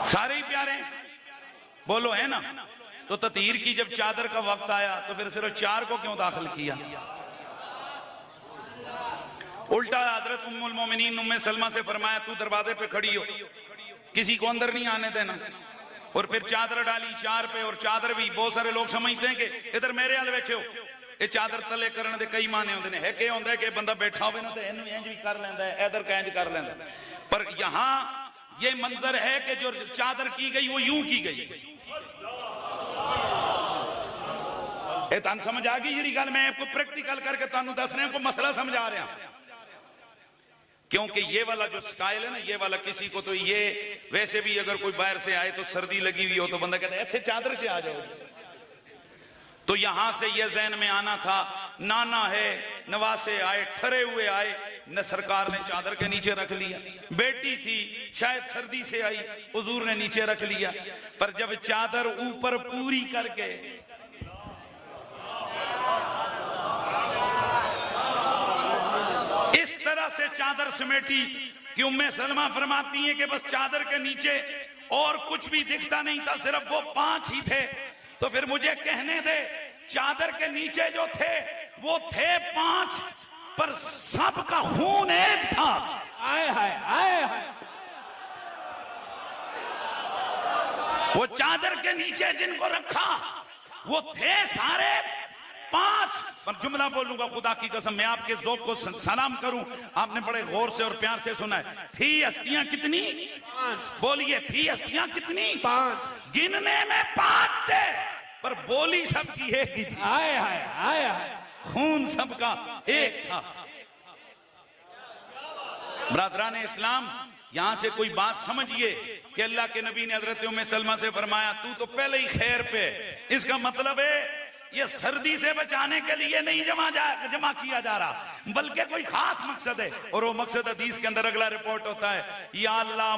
[SPEAKER 1] सारे ही प्यारे हैं, बोलो, है ना? तो ततीर की जब चादर का वक्त आया तो फिर सिर्फ 4 को क्यों दाखिल किया? उल्टा हजरत उम्मुल मोमिनीन उम्मे सलमा से फरमाया तू दरवाजे पे खड़ी हो, किसी को अंदर नहीं आने देना। और फिर चादर डाली 4 पे, और चादर भी बहुत सारे लोग समझते हैं कि इधर मेरे हाल वेखियो ये चादर तले करने दे कई माने होंदे ने। है कि होंदा है कि बंदा बैठा होवे ना तो इन्हू इंज भी कर लैंदा है, इधर का इंज कर लैंदा। पर यहां ये मंजर है कि जो चादर की गई वो यूं की गई। ये तुहानू समझ आ गई जी गल? मैं आपको प्रैक्टिकल करके तुहानू दस रहा हूं, को मसला समझा रहा हूं। क्योंकि ये वाला जो स्टाइल है ना, ये वाला किसी को तो ये वैसे भी अगर कोई बाहर से आए तो सर्दी लगी हुई हो तो बंदा कहता है इत्थे चादर से आ जाओ। तो यहां से ये ज़हन में आना था, नाना है नवासे आए, ठरे हुए आए न, सरकार ने चादर के नीचे रख लिया। बेटी थी शायद सर्दी से आई, हुजूर ने नीचे रख लिया। पर जब चादर ऊपर पूरी करके इस तरह से चादर समेटी कि उम्मे सलमा फरमाती हैं कि बस चादर के नीचे और कुछ भी दिखता नहीं था, सिर्फ वो 5 ही थे। तो फिर मुझे कहने दे, चादर के नीचे जो थे वो थे 5, पर सबका खून एक था।
[SPEAKER 2] आए हाय आए हाय।
[SPEAKER 1] वो चादर के नीचे जिनको रखा वो थे सारे 5। पर जुमला बोलूंगा खुदा की कसम, मैं आपके ज़ौक़ को सलाम करूं, आपने बड़े गौर से और प्यार से सुना है। थी हस्तियां कितनी?
[SPEAKER 2] 5।
[SPEAKER 1] बोलिए, थी हस्तियां कितनी?
[SPEAKER 2] 5।
[SPEAKER 1] गिनने में 5 थे पर बोली सबकी एक ही थी।
[SPEAKER 2] आए हाय आए हाय।
[SPEAKER 1] खून सबका एक था। ब्रादरान इस्लाम, यहां से कोई बात समझिए कि अल्लाह के नबी ने हजरत उम्मे सलमा से फरमाया तू तो पहले ही खैर पे। इसका मतलब है ये सर्दी से बचाने के लिए नहीं जमा किया जा रहा, बल्कि कोई खास मकसद है। और वो मकसद हदीस के अंदर अगला रिपोर्ट होता है, या अल्लाह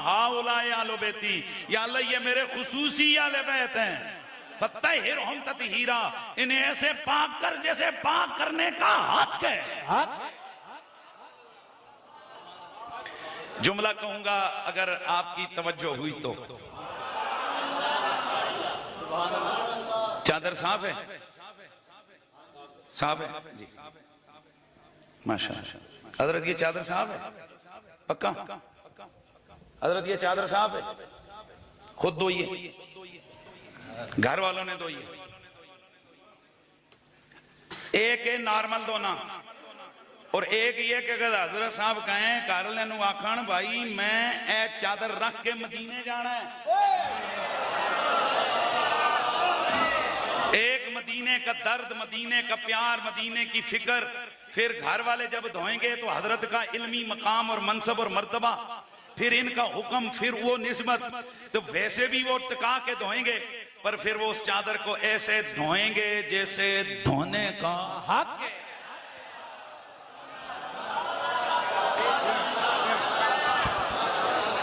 [SPEAKER 1] हाउलाए आलो बेती, या अल्लाह ये मेरे खुसूसी आले बैत हैं, फत्तहिरहुम तत्हीरा, इन्हें ऐसे पाक कर जैसे पाक करने का हक है।
[SPEAKER 2] हक।
[SPEAKER 1] जुमला कहूंगा अगर आपकी तवज्जो हुई तो। चादर साफ है? साफ है जी, माशाअल्लाह। हजरत ये चादर साफ है? पक्का? हजरत ये चादर साफ है? खुद धोइए, घर वालों ने धोइए। एक है नॉर्मल धोना और एक ये कि अगर हजरत साहब कहें घर लेनू आखन भाई मैं ए चादर रख के मदीने जाना है। एक मदीने का दर्द, मदीने का प्यार, मदीने की फिक्र। फिर घर वाले जब धोएंगे तो हजरत का इल्मी मकाम और मनसब और मर्तबा, फिर इनका हुक्म, फिर वो निस्बत, तो वैसे भी वो टिका के धोएंगे। पर फिर वो उस चादर को ऐसे धोएंगे जैसे धोने का
[SPEAKER 2] हक है।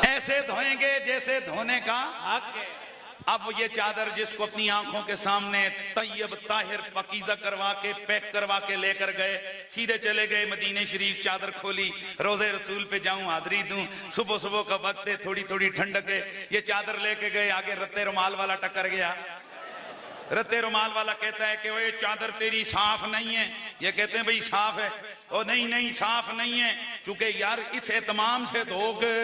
[SPEAKER 1] ऐसे धोएंगे जैसे धोने का
[SPEAKER 2] हक है।
[SPEAKER 1] अब ये चादर जिसको अपनी आंखों के सामने तैयब ताहिर पकीजा करवा के पैक करवा के लेकर गए, सीधे चले गए मदीने शरीफ। चादर खोली, रोजे रसूल पे जाऊं, हाजरी दूं, सुबह सुबह का वक्त है, थोड़ी थोड़ी ठंडक है। ये चादर लेके गए, आगे रत्ते रुमाल वाला टक्कर गया। रत्ते रुमाल वाला कहता है कि वो ये चादर तेरी साफ नहीं है। ये कहते हैं भाई साफ है। ओ नहीं नहीं साफ नहीं है, चूंकि यार इस एहतमाम से धोके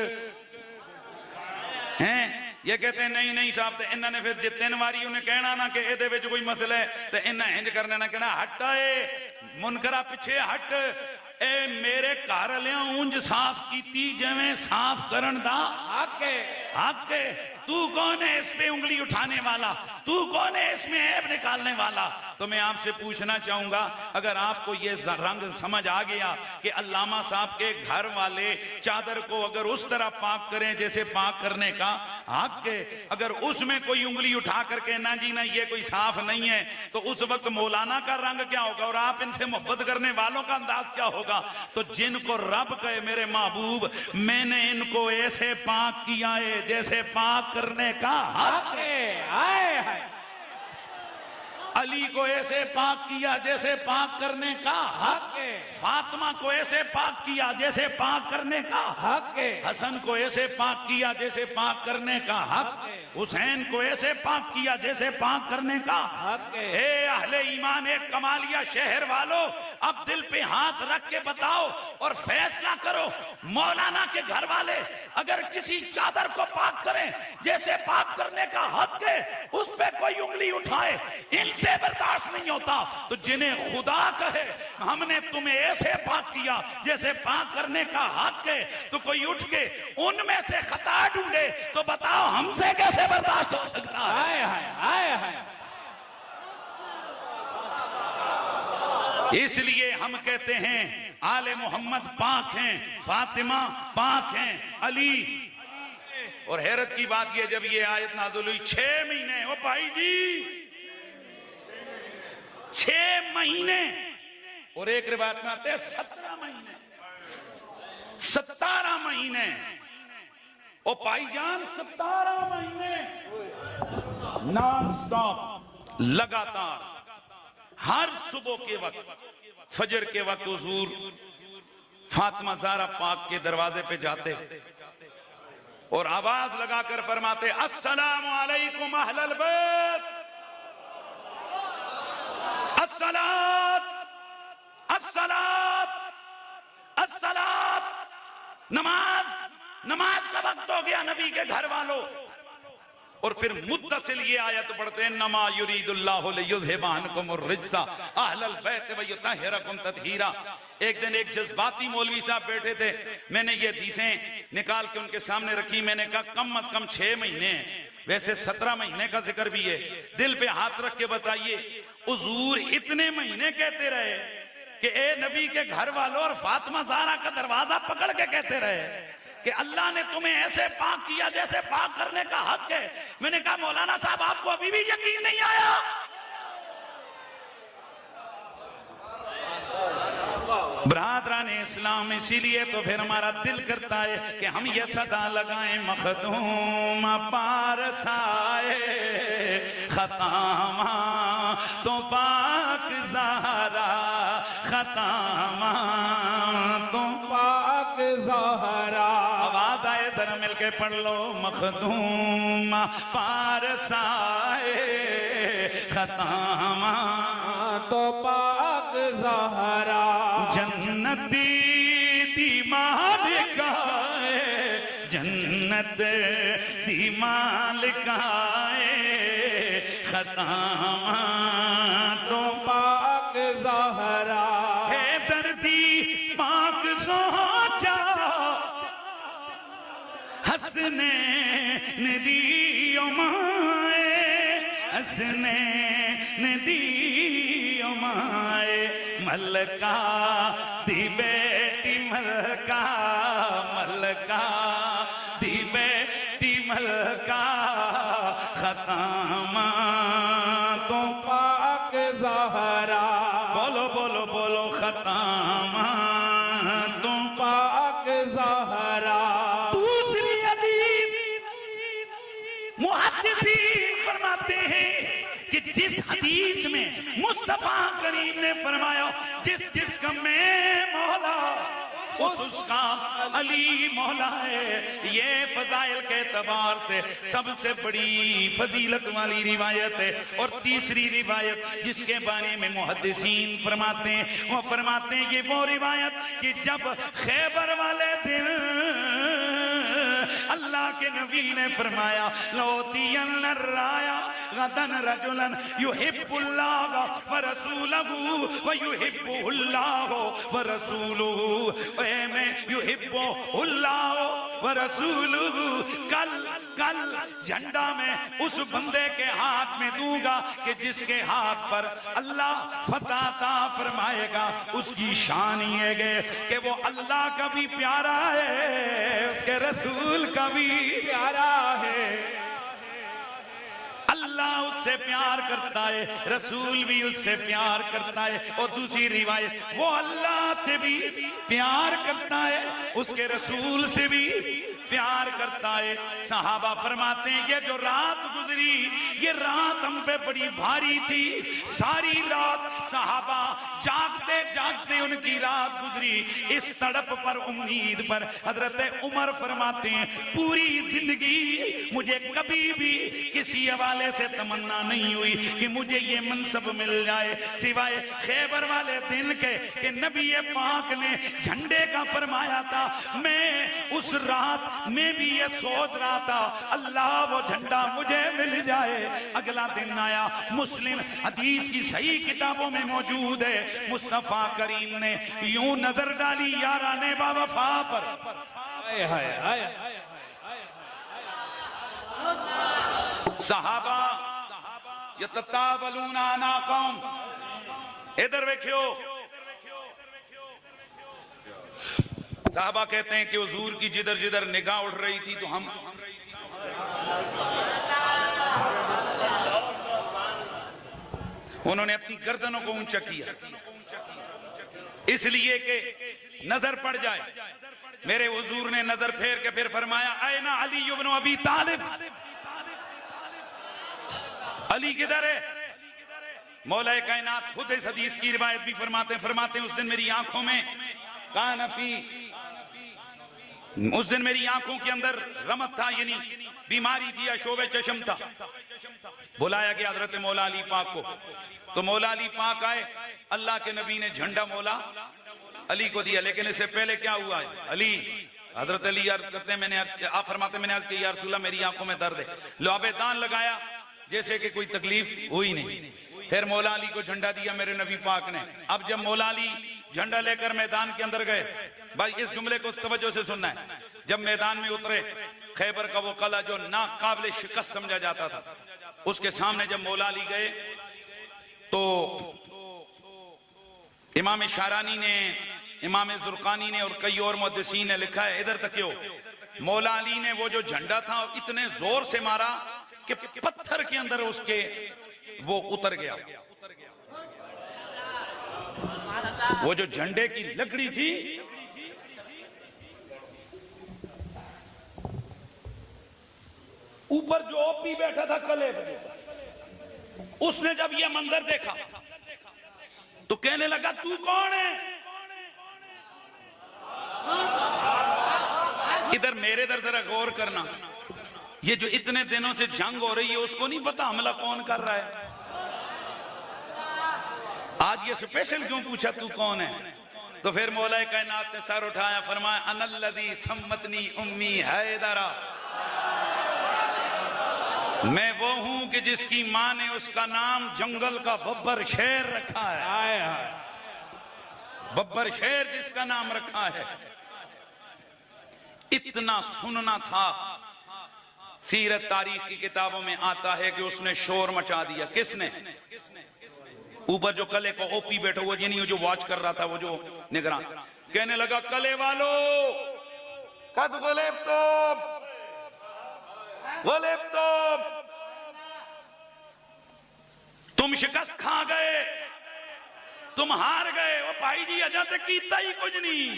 [SPEAKER 1] हैं ये कहते हैं नहीं नहीं साहब, तो इन्होंने फिर जे 3 वारी उन्हें कहना ना कि ਇਹਦੇ ਵਿੱਚ कोई मसला है, तो इन्हें इंज करने ना कहना हट ए मुनकरा पिछे हट, ए मेरे घर वालियां ऊंज साफ कीती जिवें साफ करन दा
[SPEAKER 2] हक है।
[SPEAKER 1] हक है। तू कौन है इस पे उंगली उठाने वाला, तू कौन है इसमें ऐब निकालने वाला। तो मैं आपसे पूछना चाहूंगा, अगर आपको ये रंग समझ आ गया कि अल्लामा साहब के घर वाले चादर को अगर उस तरह पाक करें जैसे पाक करने का हक है, अगर उसमें कोई उंगली उठा करके ना जी ना ये कोई साफ नहीं है, तो उस वक्त मौलाना का रंग क्या होगा और आप इनसे मोहब्बत करने वालों का अंदाज क्या होगा। तो जिनको रब कहे मेरे महबूब मैंने इनको ऐसे पाक किया है जैसे पाक करने का हक है।
[SPEAKER 2] हाय हाय।
[SPEAKER 1] अली को ऐसे पाक किया जैसे पाक करने का हक है। फातिमा को ऐसे पाक किया जैसे पाक करने का
[SPEAKER 2] हक है।
[SPEAKER 1] हसन को ऐसे पाक किया जैसे पाक करने का हक है। हुसैन को ऐसे पाक किया जैसे पाक करने का
[SPEAKER 2] हक है।
[SPEAKER 1] ए अहले ईमान एक कमालिया शहर वालों, अब दिल पे हाथ रख के बताओ और फैसला करो, मौलाना के घर वाले अगर किसी चादर को पाक करें जैसे पाक करने का हक है, उस पे कोई उंगली उठाए इनसे बर्दाश्त नहीं होता। तो जिन्हें खुदा कहे हमने तुम्हें ऐसे पाक किया जैसे पाक करने का हक है, तो कोई उठ के उनमें से खता ढूंढे तो बताओ हमसे कैसे बर्दाश्त हो सकता है।
[SPEAKER 2] हाय हाय हाय हाय।
[SPEAKER 1] इसलिए हम कहते हैं आले मोहम्मद पाक हैं, फातिमा पाक हैं, अली। और हैरत की बात यह, जब ये आयत नाज़िल हुई 6 महीने, ओ भाई जी 6 महीने, और एक रिवायत में आते हैं 17 महीने, 17 महीने, ओ भाईजान 17 महीने नॉन स्टॉप लगातार हर सुबह के वक्त फजर के वक्त हुजूर फातिमा ज़हरा पाक के दरवाजे पे जाते और आवाज लगाकर फरमाते अस्सलामु अलैकुम अहलल बैत, अस्सलात अस्सलात अस्सलात, नमाज नमाज का वक्त हो गया नबी के घर वालों। और फिर मुत्तसिल ये आयत पढ़ते हैं नमा युरीदुल्लाहु लियुज़हिबा अन्कुम अर्रिज्सा अहलल बैत व युतहिरकुम तत्हीरा। एक दिन एक जज्बाती मौलवी साहब बैठे थे, मैंने ये हदीसें निकाल के उनके सामने रखी। मैंने कहा कम अज कम 6 महीने हैं, वैसे 17 महीने का जिक्र भी है। दिल पे हाथ रख के बताइए, हुजूर इतने महीने कहते रहे कि ए नबी के घर वालों और फातिमा ज़हरा का दरवाजा पकड़ के कहते रहे कि अल्लाह ने तुम्हें ऐसे पाक किया जैसे पाक करने का हक है। मैंने कहा मौलाना साहब आपको अभी भी यकीन नहीं आया? ब्रादरान इस्लाम, इसीलिए तो फिर हमारा दिल करता है कि हम ये सदा लगाएं मखदूम पारसाए खतामा तो पाक ज़हरा, खतामा तो
[SPEAKER 2] पाक ज़हरा।
[SPEAKER 1] आवाज आए जरा मिलके पढ़ लो, मखदूम पारसाए खतामा
[SPEAKER 2] तो पाक ज़हरा।
[SPEAKER 1] जन्नती दी मालिकाए, जन्नत दी मालिकाए खतामा तो
[SPEAKER 2] पाक ज़हरा।
[SPEAKER 1] है दर्दी पाक सोचा हसने नदियों माए, हसने नदियों माए मलका दी बेटी मलका, मलका दी बेटी मलका खतामा तो
[SPEAKER 2] पाक ज़हरा।
[SPEAKER 1] बोलो बोलो बोलो खतामा तो
[SPEAKER 2] पाक ज़हरा।
[SPEAKER 1] दूसरी हदीस मुहद्दिसीन फरमाते हैं कि जिस हदीस में मुस्तफा करीम ने फरमाया जिस जिसका मैं मौला उसका अली मौला है, ये फजाइल के एतबार से सबसे बड़ी फजीलत वाली रिवायत है। और तीसरी रिवायत जिसके बारे में मुहद्दिसीन फरमाते हैं, वो फरमाते हैं ये वो रिवायत कि जब खैबर वाले दिन अल्लाह के नबी ने फरमाया लोतियन राया गदन रजुलन युहिब्बुल्लाह व रसूलहू व युहिब्बुहुल्लाह व रसूलुहू ए मैं युहिब्बुहुल्लाह व रसूलुहू कल कल झंडा में उस बंदे के हाथ में दूंगा कि जिसके हाथ पर अल्लाह फतह अता फरमाएगा। उसकी शान ये है कि वो अल्लाह का भी प्यारा है, उसके रसूल का भी प्यारा है। अल्लाह उससे प्यार करता है, रसूल भी उससे प्यार करता है। और दूसरी रिवायत वो अल्लाह से भी प्यार करता है, उसके रसूल से भी प्यार करता है। सहाबा फरमाते हैं ये जो रात गुजरी ये रात हम पे बड़ी भारी थी। सारी रात सहाबा जागते जागते उनकी रात गुजरी इस तड़प पर, उम्मीद पर। हजरत उमर फरमाते हैं पूरी जिंदगी मुझे कभी भी किसी हवाले से तमन्ना नहीं हुई कि मुझे ये मनसब मिल जाए सिवाय खैबर वाले दिन के कि नबी पाक ने झंडे का फरमाया था। मैं उस रात में भी ये सोच रहा था अल्लाह वो झंडा मुझे मिल जाए। अगला दिन आया, मुस्लिम हदीस की सही किताबों में मौजूद है, मुस्तफा करीम ने यूं नजर डाली याराने बावफा पर।
[SPEAKER 2] हाय हाय हाय
[SPEAKER 1] सहाबा यततावलूना अनाकुम, इधर देखियो। साहबा कहते हैं कि हुजूर की जिधर जिधर निगाह उड़ रही थी तो हम उन्होंने अपनी गर्दनों को ऊंचा किया इसलिए कि नजर पड़ जाए। मेरे हुजूर ने नजर फेर के फिर फरमाया आयना अली इब्न अबी तालिब, अली किधर है? मौला कायनात खुद इस हदीस की रिवायत भी फरमाते उस दिन मेरी आंखों में कानफी, उस दिन मेरी आंखों के अंदर रमत था, यानी बीमारी थी या शोबे चशम था। बुलाया गया हजरत मौला अली पाक को, तो मौला अली पाक आए। अल्लाह के नबी ने झंडा मौला अली को दिया, लेकिन इससे पहले क्या हुआ है? अली हजरत अली अर्ज करते हैं, आप फरमाते मैंने अर्ज किया या रसूल अल्लाह मेरी आंखों में दर्द है। लौबेदान लगाया जैसे कि कोई तकलीफ हुई नहीं। फिर मौला अली को झंडा दिया मेरे नबी पाक ने। अब जब मौला अली झंडा लेकर मैदान के अंदर गए, भाई इस जुमले को तवज्जो से सुनना है। जब मैदान में उतरे, खैबर का वो किला जो नाकाबिल शिकस्त समझा जाता था, उसके सामने जब मौला अली गए तो इमाम शारानी ने, इमाम जुर्कानी ने और कई और मुहद्दिसीन ने लिखा है, इधर तक मौला अली ने वो जो झंडा था इतने जोर से मारा कि पत्थर के अंदर उसके वो उतर गया। वो जो झंडे की लकड़ी थी ऊपर जो ओपी बैठा था कले पे, उसने जब ये मंजर देखा तो कहने लगा तू कौन है? इधर मेरे दर जरा गौर करना, ये जो इतने दिनों से जंग हो रही है उसको नहीं पता हमला कौन कर रहा है। आज ये स्पेशल क्यों पूछा तू कौन है? तो फिर मौला कायनात ने सर उठाया, फरमाया अनल्लज़ी सम्मतनी उम्मी हैदरा, मैं वो हूं कि जिसकी मां ने उसका नाम जंगल का बब्बर शेर रखा है। बब्बर शेर जिसका नाम रखा है। इतना सुनना था। सीरत तारीख की किताबों में आता है कि उसने शोर मचा दिया। किसने? ऊपर जो कले को ओपी बैठा हुआ, यानी जो वॉच कर रहा था, वो जो निगरान, कहने लगा कले वालों कद गलिब्तुम, तुम शिकस्त खा गए, तुम हार गए। वो भाई जी अजा तक कीता ही कुछ नहीं।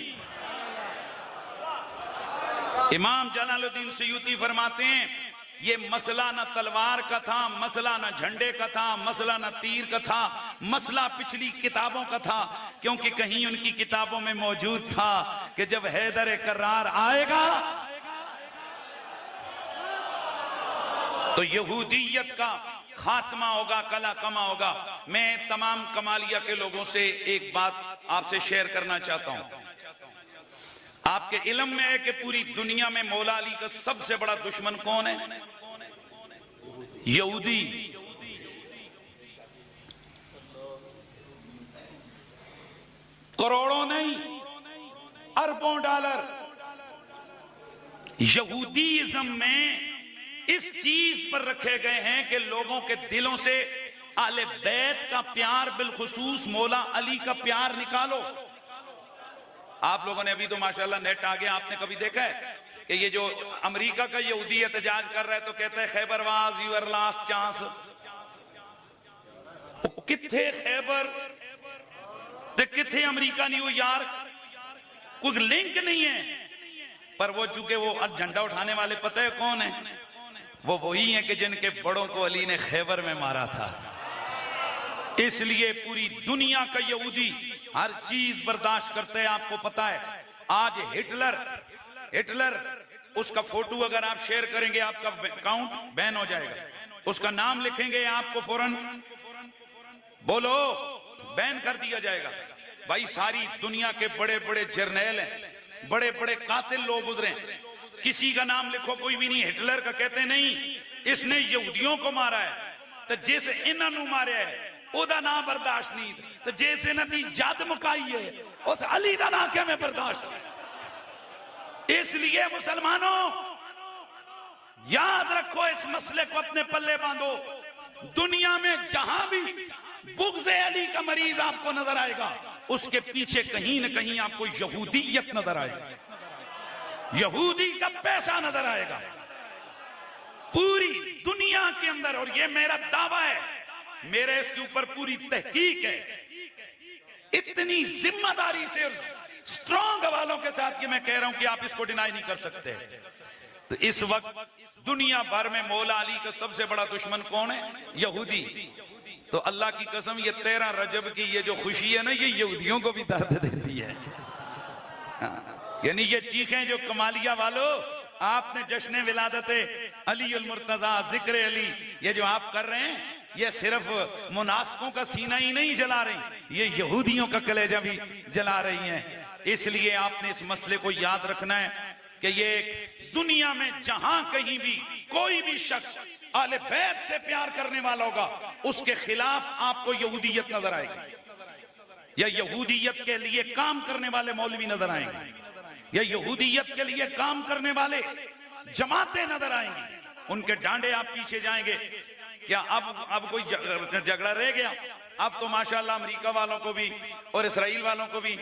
[SPEAKER 1] इमाम जलालुद्दीन सयूती फरमाते हैं ये मसला न तलवार का था, मसला न झंडे का था, मसला न तीर का था, मसला पिछली किताबों का था। क्योंकि कहीं उनकी किताबों में मौजूद था कि जब हैदर करार आएगा तो यहूदियत का खात्मा होगा, कला कमा होगा। मैं तमाम कमालिया के लोगों से एक बात आपसे शेयर करना चाहता हूं। आपके इल्म में है कि पूरी दुनिया में मौला अली का सबसे बड़ा दुश्मन कौन है? यहूदी। करोड़ों नहीं, अरबों डॉलर यहूदीइज्म में इस चीज पर रखे गए हैं कि लोगों के दिलों से आले बैत का प्यार, बिलखुसूस मौला अली का प्यार निकालो। आप लोगों ने अभी तो माशाल्लाह नेट आ गया, आपने कभी देखा है कि ये जो अमेरिका का यहूदी एहतजाज कर रहा है तो कहता है खैबरवाज यूर लास्ट चांस। किथे खैबर ते किथे अमेरिका, न्यूयॉर्क, कोई लिंक नहीं है। पर वो चूंकि वो झंडा उठाने वाले पता है कौन है? वो वही है कि जिनके बड़ों को अली ने खैबर में मारा था। इसलिए पूरी दुनिया का यहूदी हर चीज बर्दाश्त करते हैं। आपको पता है आज हिटलर उसका फोटो अगर आप शेयर करेंगे आपका अकाउंट बैन हो जाएगा। उसका नाम लिखेंगे आपको फौरन बोलो बैन कर दिया जाएगा। भाई सारी दुनिया के बड़े बड़े जर्नैल हैं, बड़े बड़े कातिल लोग गुजरे, किसी का नाम लिखो कोई भी नहीं। हिटलर का कहते नहीं इसने यहूदियों को मारा है, तो जैसे इन्होंने मारे है ओदा नाम बर्दाश्त नहीं, तो जैसे इन्होंने जद मुकाई है उस अली का नाम क्या मैं बर्दाश्त नहीं। इसलिए मुसलमानों याद रखो, इस मसले को अपने पल्ले बांधो। दुनिया में जहां भी बुग़्ज़ अली का मरीज आपको नजर आएगा उसके पीछे कहीं न कहीं आपको यहूदियत नजर आएगी, यहूदी का पैसा नजर आएगा पूरी दुनिया के अंदर। और ये मेरा दावा है, मेरे इसके ऊपर पूरी तहकीक है, इतनी जिम्मेदारी से और स्ट्रॉन्ग हवालों के साथ कि मैं कह रहा हूं कि आप इसको डिनाई नहीं कर सकते। तो इस वक्त दुनिया भर में मौला अली का सबसे बड़ा दुश्मन कौन है? यहूदी। तो अल्लाह की कसम ये 13 रजब की ये जो खुशी है ना, ये यहूदियों को भी दर्द देती है। यानी ये चीखें जो कमालिया वालों आपने जश्न विलादत अली उल मुर्तजा जिक्र अली ये जो आप कर रहे हैं, ये सिर्फ मुनाफिकों का सीना ही नहीं जला रही, ये यहूदियों का कलेजा भी जला रही हैं। इसलिए आपने इस मसले को याद रखना है कि ये दुनिया में जहां कहीं भी कोई भी शख्स आले बैत से प्यार करने वाला होगा उसके खिलाफ आपको यहूदियत नजर आएगी, या यहूदियत के लिए काम करने वाले मौलवी नजर आएंगे, या यहूदियत के लिए काम करने वाले जमातें नजर आएंगी। उनके डांडे आप पीछे जाएंगे। क्या अब कोई झगड़ा रह गया? अब तो माशाल्लाह अमेरिका वालों को भी और इसराइल वालों को भी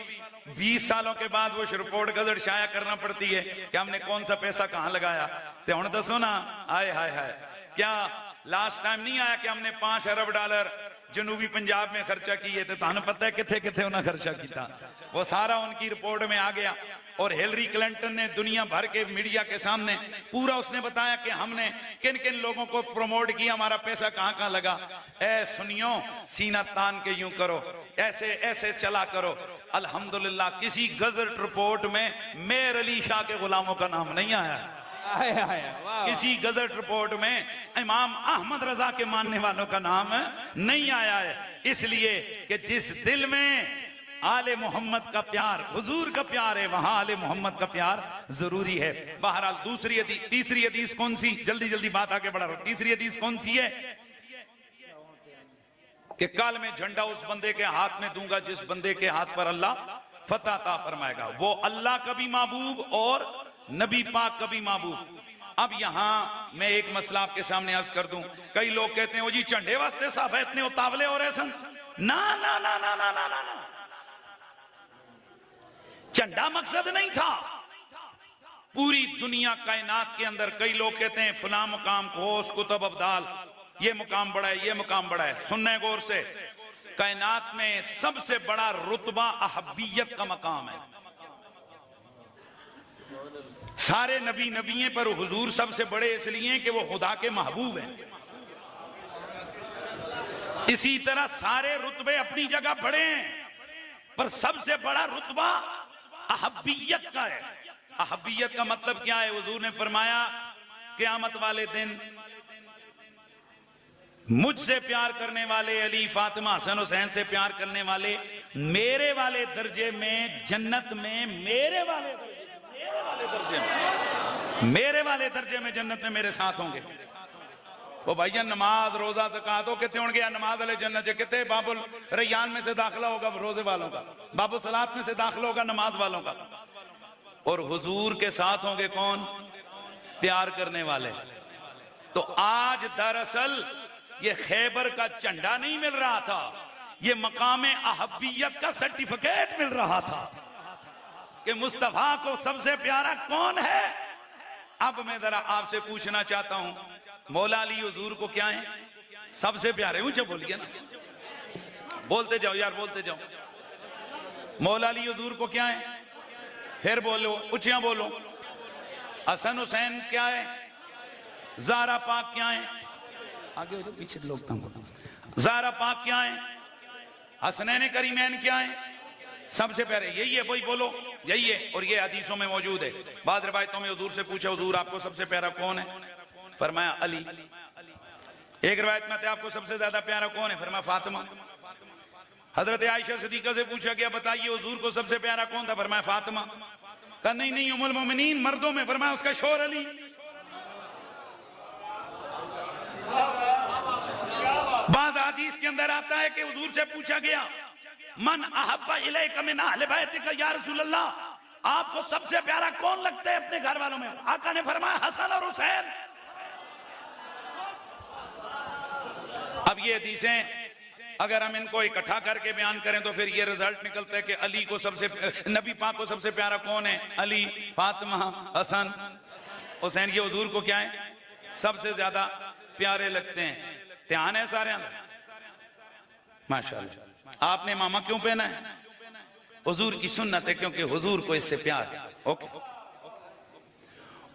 [SPEAKER 1] 20 सालों के बाद वो रिपोर्ट गजट शाया करना पड़ती है कि हमने कौन सा पैसा कहां लगाया। तो हुण दसो ना, आए हाय हाय, क्या लास्ट टाइम नहीं आया कि हमने 5 अरब डॉलर जनूबी पंजाब में खर्चा किए थे? तो पता है किथे किथे उन्हें खर्चा किया, वो सारा उनकी रिपोर्ट में आ गया। और हिलरी क्लिंटन ने दुनिया भर के मीडिया के सामने पूरा उसने बताया कि हमने किन किन लोगों को प्रमोट किया, हमारा पैसा कहां कहां लगा। ऐ सुनियो, सीना तान के यूं करो, ऐसे ऐसे चला करो। अल्हम्दुलिल्लाह किसी गजट रिपोर्ट में मेयर अली शाह के गुलामों का नाम नहीं आया, किसी गजट रिपोर्ट में इमाम अहमद रजा के मानने वालों का नाम नहीं आया है। इसलिए कि जिस दिल में आले मोहम्मद का प्यार, हुजूर का प्यार है, वहां आले मोहम्मद का प्यार जरूरी है। बहरहाल तीसरी हदीस कौन सी? जल्दी जल्दी बात आगे बढ़ा रहा हूं। तीसरी हदीस कौन सी है? कि कल मैं झंडा उस बंदे के हाथ में दूंगा जिस बंदे के हाथ पर अल्लाह फतह अता फरमाएगा। वो अल्लाह का भी महबूब और नबी पाक का भी महबूब। अब यहां मैं एक मसला आपके सामने अर्ज कर दूं। कई लोग कहते हैं वो जी झंडे वास्ते साहब इतने उतावले हो रहे सन। ना ना ना ना ना ना ना, झंडा मकसद नहीं था। पूरी दुनिया कायनात के अंदर कई लोग कहते हैं फला मुकाम खोस कुतुब अब्दाल, ये मुकाम बड़ा है, ये मुकाम बड़ा है। सुनने गौर से, कायनात में सबसे बड़ा रुतबा अहब्बियत का मकाम है। सारे नबी नबी पर हुजूर सबसे बड़े इसलिए कि वो खुदा के महबूब हैं। इसी तरह सारे रुतबे अपनी जगह बड़े हैं, पर सबसे बड़ा रुतबा अहब्बियत का है। अहब्बियत का मतलब क्या है? हुजूर ने फरमाया क़यामत वाले दिन मुझसे प्यार करने वाले अली, फातिमा, हसन हुसैन से प्यार करने वाले मेरे वाले दर्जे में जन्नत में, मेरे वाले दर्जे में मेरे वाले दर्जे में जन्नत में मेरे साथ होंगे। वो भाईजान नमाज रोजा ज़कात हो कितने होंगे, नमाज वाले जन्नत से कितने, बाबुल रैयान में से दाखिला होगा रोजे वालों का, बाबुल सलात में से दाखिला होगा नमाज वालों का। और हुजूर के साथ होंगे कौन? प्यार करने वाले। तो आज दरअसल ये खैबर का झंडा नहीं मिल रहा था, ये मकामे अहब्बियत का सर्टिफिकेट मिल रहा था कि मुस्तफा को सबसे प्यारा कौन है। अब मैं जरा आपसे पूछना चाहता हूं, मौला अली हुजूर को क्या है सबसे प्यारे? ऊंचे बोलिए ना, बोलते जाओ यार, बोलते जाओ। मौला अली हुजूर को क्या है? फिर बोलो, ऊंचिया बोलो। हसन हुसैन क्या है? ज़हरा पाक क्या है? आगे हो जाओ, पीछे लोग तंग हो। ज़हरा पाक क्या है? हसनैन करीमैन क्या है? सबसे प्यारे यही है, वही बोलो, यही है। और ये हदीसों में मौजूद है। बाद रिवायतों में हुजूर से पूछा, हुजूर आपको सबसे प्यारा कौन है? फरमाया अली। एक रिवायत में आपको सबसे ज्यादा प्यारा कौन है? फरमाया फातिमा। हजरत आयशा सिद्दीका से पूछा गया, बताइए हुजूर को सबसे प्यारा कौन था? फरमाया फातिमा। कहा नहीं नहीं, उम्मुल मोमिनीन मर्दों में। फरमाया उसका शोहर अली। बाज़ हदीस के अंदर आता है कि हुजूर से पूछा गया, मन अहब्बा इलैका मिन अहले बैतिका या रसूल अल्लाह, आपको सबसे प्यारा कौन लगता है अपने घर वालों में? आका ने फरमाया हसन और हुसैन। अब ये हदीसें अगर हम इनको इकट्ठा करके बयान करें तो फिर ये रिजल्ट निकलता है कि अली को सबसे, नबी पाक को सबसे प्यारा कौन है? अली, फातिमा, हसन, हुसैन। ये हुजूर को क्या है? सबसे ज्यादा प्यारे लगते हैं। ध्यान है सारे अंदर? माशाअल्लाह। आपने मामा क्यों पहना है? हुजूर की सुन्नत है, क्योंकि हुजूर को इससे प्यार है। ओके।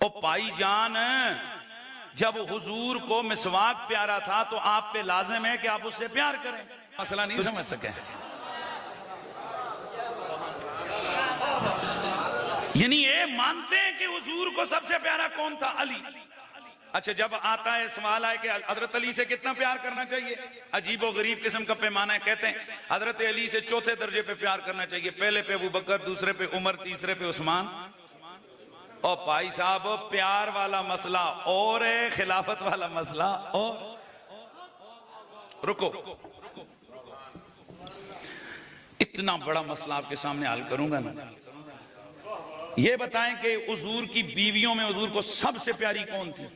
[SPEAKER 1] ओ भाईजान, जब हुजूर को मिसवाक प्यारा था तो आप पे लाजिम है कि आप उससे प्यार करें। मसला नहीं समझ सके? यानी ये मानते हैं कि हुजूर को सबसे प्यारा कौन था? अली। अच्छा, जब आता है सवाल आए कि हजरत अली से कितना प्यार करना चाहिए, अजीब और गरीब किस्म का पैमाना है। कहते हैं हजरत अली से चौथे दर्जे पे प्यार करना चाहिए, पहले पे अबू बकर, दूसरे पे उमर, तीसरे पे उस्मान। और भाई साहब, प्यार वाला मसला और है, खिलाफत वाला मसला और। रुको, इतना बड़ा मसला आपके सामने हल करूंगा ना। ये बताएं कि हुजूर की बीवियों में हुजूर को सबसे प्यारी कौन थी?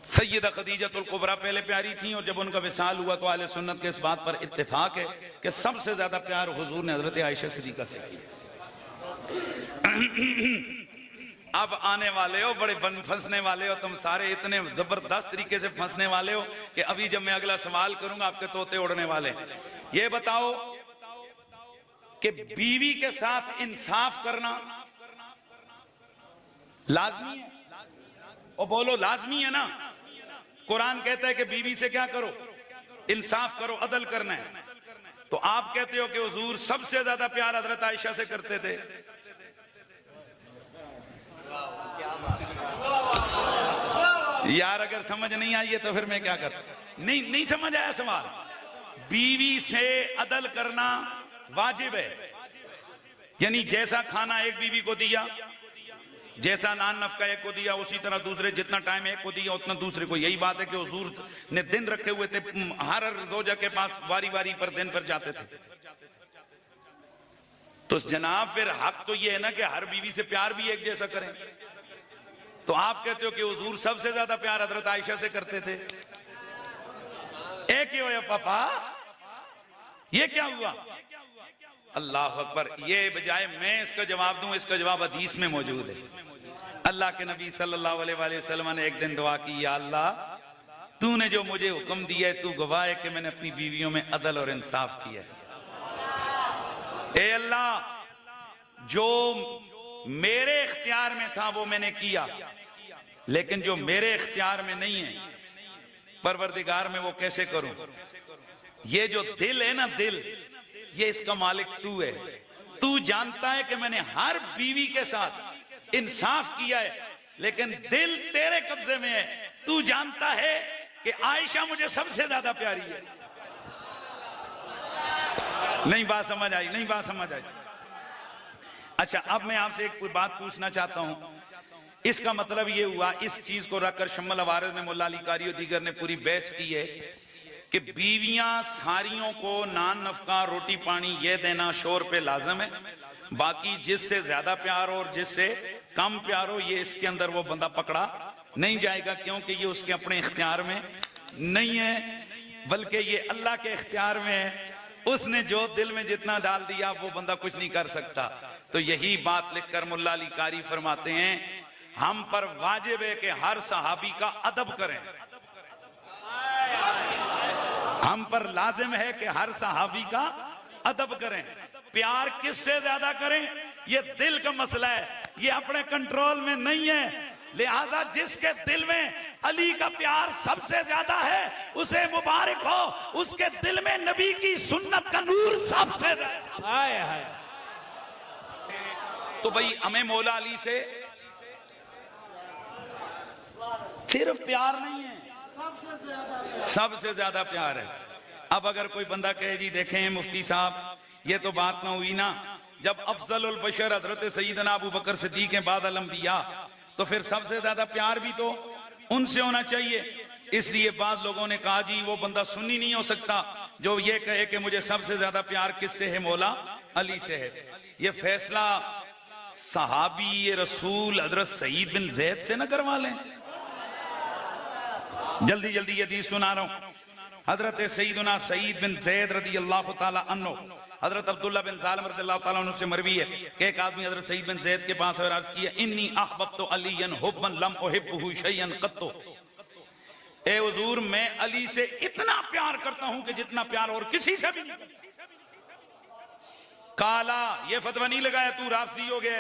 [SPEAKER 1] सैयदा खदीजतुल कुबरा पहले प्यारी थी, और जब उनका विसाल हुआ तो आले सुन्नत के इस बात पर इत्तेफाक है कि सबसे ज्यादा प्यार हुजूर ने हजरत आयशा सिद्दीका से किया। अब आने वाले हो, बड़े फंसने वाले हो तुम सारे, इतने जबरदस्त तरीके से फंसने वाले हो कि अभी जब मैं अगला सवाल करूंगा आपके तोते उड़ने वाले। ये बताओ कि बीवी के साथ इंसाफ करना लाजमी है? और बोलो लाजमी है ना? कुरान कहता है कि बीवी से क्या करो? इंसाफ करो, अदल करना है। तो आप कहते हो कि हुजूर सबसे ज्यादा प्यार हजरत आयशा से करते थे। यार अगर समझ नहीं आई है तो फिर मैं क्या करूं? नहीं समझ आया सवाल। बीवी से अदल करना वाजिब है, यानी जैसा खाना एक बीवी को दिया, जैसा नान नफका एक को दिया, उसी तरह दूसरे जितना टाइम एक को दिया उतना दूसरे को। यही बात है कि हुजूर ने दिन रखे हुए थे, हर रोजा के पास वारी वारी पर दिन पर जाते थे। तो जनाब फिर हक तो ये है ना कि हर बीवी से प्यार भी एक जैसा करें। तो आप कहते हो कि हुजूर सबसे ज्यादा प्यार हजरत आयशा से करते थे। एक ही हो पापा, ये क्या हुआ? अल्लाह अकबर। ये बजाय मैं इसका जवाब दूं, इसका जवाब हदीस में मौजूद है। अल्लाह के नबी सल्लल्लाहु अलैहि वसल्लम ने एक दिन दुआ की, या अल्लाह तूने जो मुझे हुक्म दिया है, तू गवाह है कि मैंने अपनी बीवियों में अदल और इंसाफ किया है। ए अल्लाह, जो मेरे इख्तियार में था वो मैंने किया, लेकिन जो मेरे इख्तियार में नहीं है, परवरदिगार में वो कैसे करूं? ये जो दिल है ना, दिल, ये इसका मालिक तू है। तू जानता है कि मैंने हर बीवी के साथ इंसाफ किया है, लेकिन दिल तेरे कब्जे में है। तू जानता है कि आयशा मुझे सबसे ज्यादा प्यारी है। नहीं बात समझ आई? नहीं बात समझ आई? अच्छा, अब मैं आपसे एक कोई बात पूछना चाहता हूं। इसका मतलब ये हुआ, इस चीज को रखकर शम्मल अवारद में मुल्ला अली कारी और दीगर ने पूरी बहस की है कि बीवियां सारियों को नान नफका रोटी पानी ये देना शोर पे लाजम है, बाकी जिससे ज्यादा प्यार और जिससे कम प्यार हो ये इसके अंदर वो बंदा पकड़ा नहीं जाएगा, क्योंकि ये उसके अपने इख्तियार में नहीं है, बल्कि ये अल्लाह के इख्तियार में है। उसने जो दिल में जितना डाल दिया वो बंदा कुछ नहीं कर सकता। तो यही बात लिखकर मुल्ला अली कारी फरमाते हैं, हम पर वाजिब है कि हर सहाबी का अदब करें, हम पर लाजिम है कि हर सहाबी का अदब करें। प्यार किससे ज्यादा करें ये दिल का मसला है, ये अपने कंट्रोल में नहीं है। लिहाजा जिसके दिल में अली का प्यार सबसे ज्यादा है उसे मुबारक हो, उसके दिल में नबी की सुन्नत का नूर सबसे ज्यादा।
[SPEAKER 2] हाय हाय।
[SPEAKER 1] तो भाई हमें मौला अली से सिर्फ प्यार नहीं है, सबसे ज्यादा प्यार है। अब अगर कोई बंदा कहे जी देखें मुफ्ती साहब ये तो बात ना हुई ना, जब अफजलुल बशर हजरत सईदना अबू बकर सिद्दीक़ के बाद अलंबिया, तो फिर सबसे ज्यादा प्यार भी तो उनसे होना चाहिए। इसलिए बाद लोगों ने कहा जी वो बंदा सुन्नी नहीं हो सकता जो ये कहे कि मुझे सबसे ज्यादा प्यार किससे है, मौला अली से है। ये फैसला सहाबी ये रसूल हजरत सईद बिन जैद से न करवा लें। जल्दी जल्दी ये हदीस सुना रहा हूं। हजरत सईदना सईद बिन जैद रदी अल्लाह तआला अन्हु, हजरत अब्दुल्ला बिन सालिम रज़ियल्लाहु ताला अन्हु से मरवी है कि एक आदमी हजरत सईद बिन जैद के पास और अर्ज किया, इन्नी अहबब्तु अलियन हुब्बन लम उहिब्बुहु शयअन क़त्तु। ए हुजूर मैं अली से इतना प्यार करता हूं कि जितना प्यार और किसी से भी नहीं। काला ये फतवा नहीं लगाया तू राफ़ज़ी हो गया।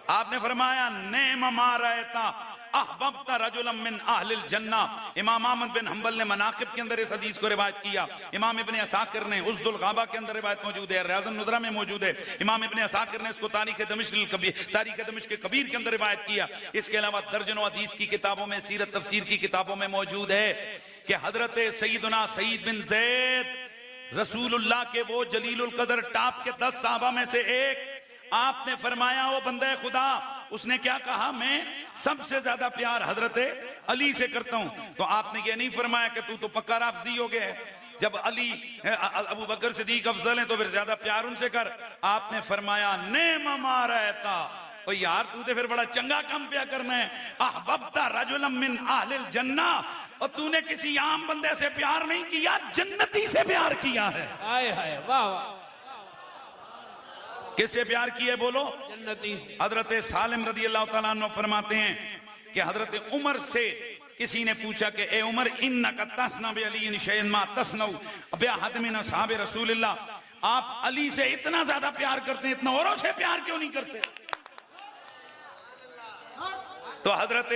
[SPEAKER 1] आपने फरमाया नेम मा रहता अहबब्ता रजुलन मिन अहलिल जन्ना। इमाम अहमद बिन हंबल ने मनाकिब के अंदर इस हदीस को रिवायत किया। इमाम इब्ने असाकिर ने उज़दुल गाबा के अंदर रिवायत मौजूद है, रियाज़ुन नुज़रा में मौजूद है। इमाम इब्ने असाकिर ने इसको तारीख़ दमिश्क के कबीर के अंदर रिवायत किया। इसके अलावा दर्जनों हदीस की किताबों में, सीरत तफसीर की किताबों में मौजूद है कि हजरत सईदना सईद बिन ज़ैद रसूलुल्लाह के वो जलीलुल कदर टॉप के 10 सहाबा में से एक। आपने फरमाया वो बंदा खुदा, उसने क्या कहा, मैं सबसे ज्यादा प्यार हजरत अली से करता हूं। तो आपने ये नहीं फरमाया कि तू तो पक्का राफ़ज़ी हो गया है, जब अली अबू बकर सिद्दीक़ अफजल है तो फिर ज्यादा प्यार उनसे कर। आपने फरमाया नेम मा रहता, ओ यार तू तो फिर बड़ा चंगा काम पिया करना है। अहबब्ता रजुलन मिन अहलिल जन्ना, और तूने किसी आम बंदे से प्यार नहीं किया, जन्नती से प्यार किया है।
[SPEAKER 2] हाय हाय, वाह वाह।
[SPEAKER 1] किससे प्यार किए बोलो?
[SPEAKER 2] जन्नती से।
[SPEAKER 1] हजरत सालिम रदी अल्लाह तआला अन्हु फरमाते हैं कि हजरत उमर से किसी ने पूछा कि ए उमर इन्नका तस्ना बि अली शयअन मा तस्नउ बिअहद मिन असहाब रसूलिल्लाह, आप अली से इतना ज्यादा प्यार करते हैं, इतना औरों से प्यार क्यों नहीं करते? तो हजरत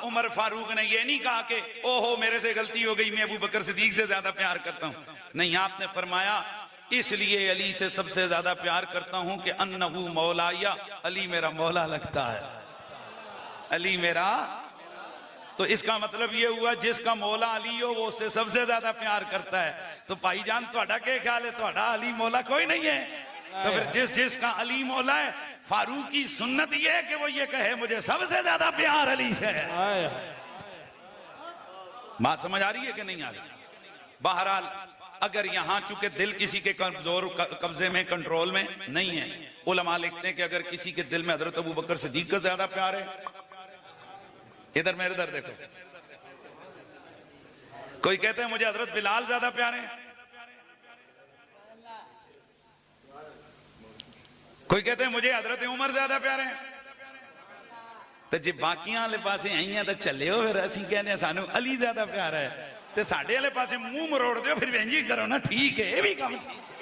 [SPEAKER 1] उमर फारूक ने यह नहीं कहा कि ओहो मेरे से गलती हो गई, मैं अबू बकर सिद्दीक से ज्यादा प्यार करता हूं। नहीं, आपने फरमाया इसलिए अली से सबसे ज्यादा प्यार करता हूं कि अन्नहु मौलाया, अली मेरा मौला लगता है, अली मेरा। तो इसका मतलब ये हुआ जिसका मौला अली हो वो उससे सबसे ज्यादा प्यार करता है। तो भाईजान ਤੁਹਾਡਾ क्या ख्याल है? ਤੁਹਾਡਾ अली मौला कोई नहीं है। तो फिर जिसका अली मौला है, फारूक की सुन्नत ये है कि वो ये कहे मुझे सबसे ज्यादा प्यार अली से है।
[SPEAKER 2] हाय हाय।
[SPEAKER 1] बात समझ आ रही है कि नहीं आ रही? बहरहाल अगर यहां चूंकि दिल किसी के कमजोर कब्जे में, कंट्रोल में नहीं है, उलमा लिखते हैं कि अगर किसी के दिल में हजरत अबू बकर सिद्दीक का ज्यादा प्यार है, इधर मेरे इधर देखो, कोई कहते हैं मुझे हजरत बिलाल ज्यादा प्यार है, कोई कहते हैं मुझे हजरत उमर ज्यादा प्यार है। तो जे बाकियां वाले पासे आई तो चले हो, फिर असं कहने सानू अली ज्यादा प्यार है, ते साडे वाले पासे मुंह मरोड़ दो, फिर इंज ही करो ना, ठीक है, ये भी काम ठीक है।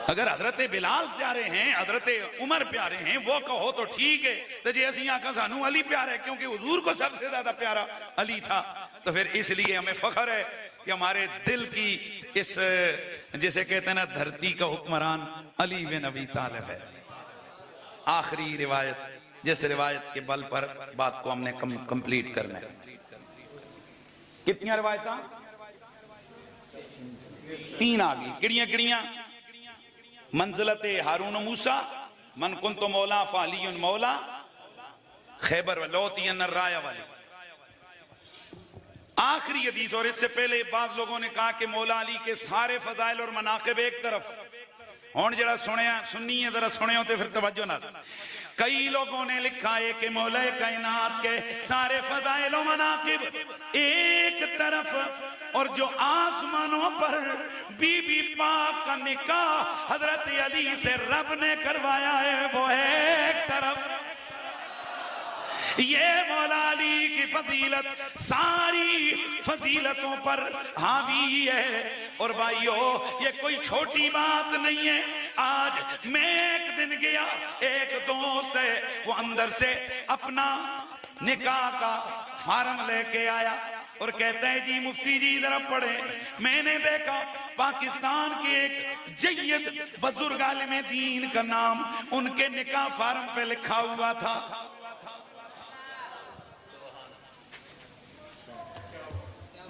[SPEAKER 1] अगर हजरत बिलाल प्यारे हैं, हजरत उमर प्यारे हैं, वो कहो तो ठीक है। तो जे असी आखा सानू अली प्यार है क्योंकि हुजूर को सबसे ज्यादा प्यारा अली था, तो फिर इसलिए हमें फख्र है कि हमारे दिल की इस, जिसे कहते हैं ना, धरती का हुक्मरान अली बिन अबी तालिब है। आखिरी रिवायत, जिस रिवायत के बल पर बात को हमने कंप्लीट करना है। कितनी रिवायत? 3 आ गई। किड़ियां किड़ियां? मंजिलत हारून मूसा मन कुन तो मौला फालियुन मौला खैबर लौतियन राया वाली आखिरी हदीस। और इससे पहले बाद लोगों ने कहा कि मौला अली के सारे फजाइल और मनाकिब एक तरफ, हुण जरा सुनिया सुन्नी है जरा सुनियो तो फिर तवज्जो ना। कई लोगों ने लिखा है कि मौला कायनात के सारे फजाइल और मनाकिब एक तरफ, और जो आसमानों पर बीबी पाक का निकाह हजरत अली से रब ने करवाया है वो एक तरफ। ये मौला अली की फजीलत सारी फजीलतों पर हावी है। और भाइयों ये कोई छोटी बात नहीं है। आज मैं एक दिन गया, एक दोस्त है वो अंदर से अपना निकाह का फार्म लेके आया और कहता है जी मुफ्ती जी जरा पढ़े। मैंने देखा पाकिस्तान के एक जय्यद बुजुर्ग आलिम दीन का नाम उनके निकाह फार्म पे लिखा हुआ था।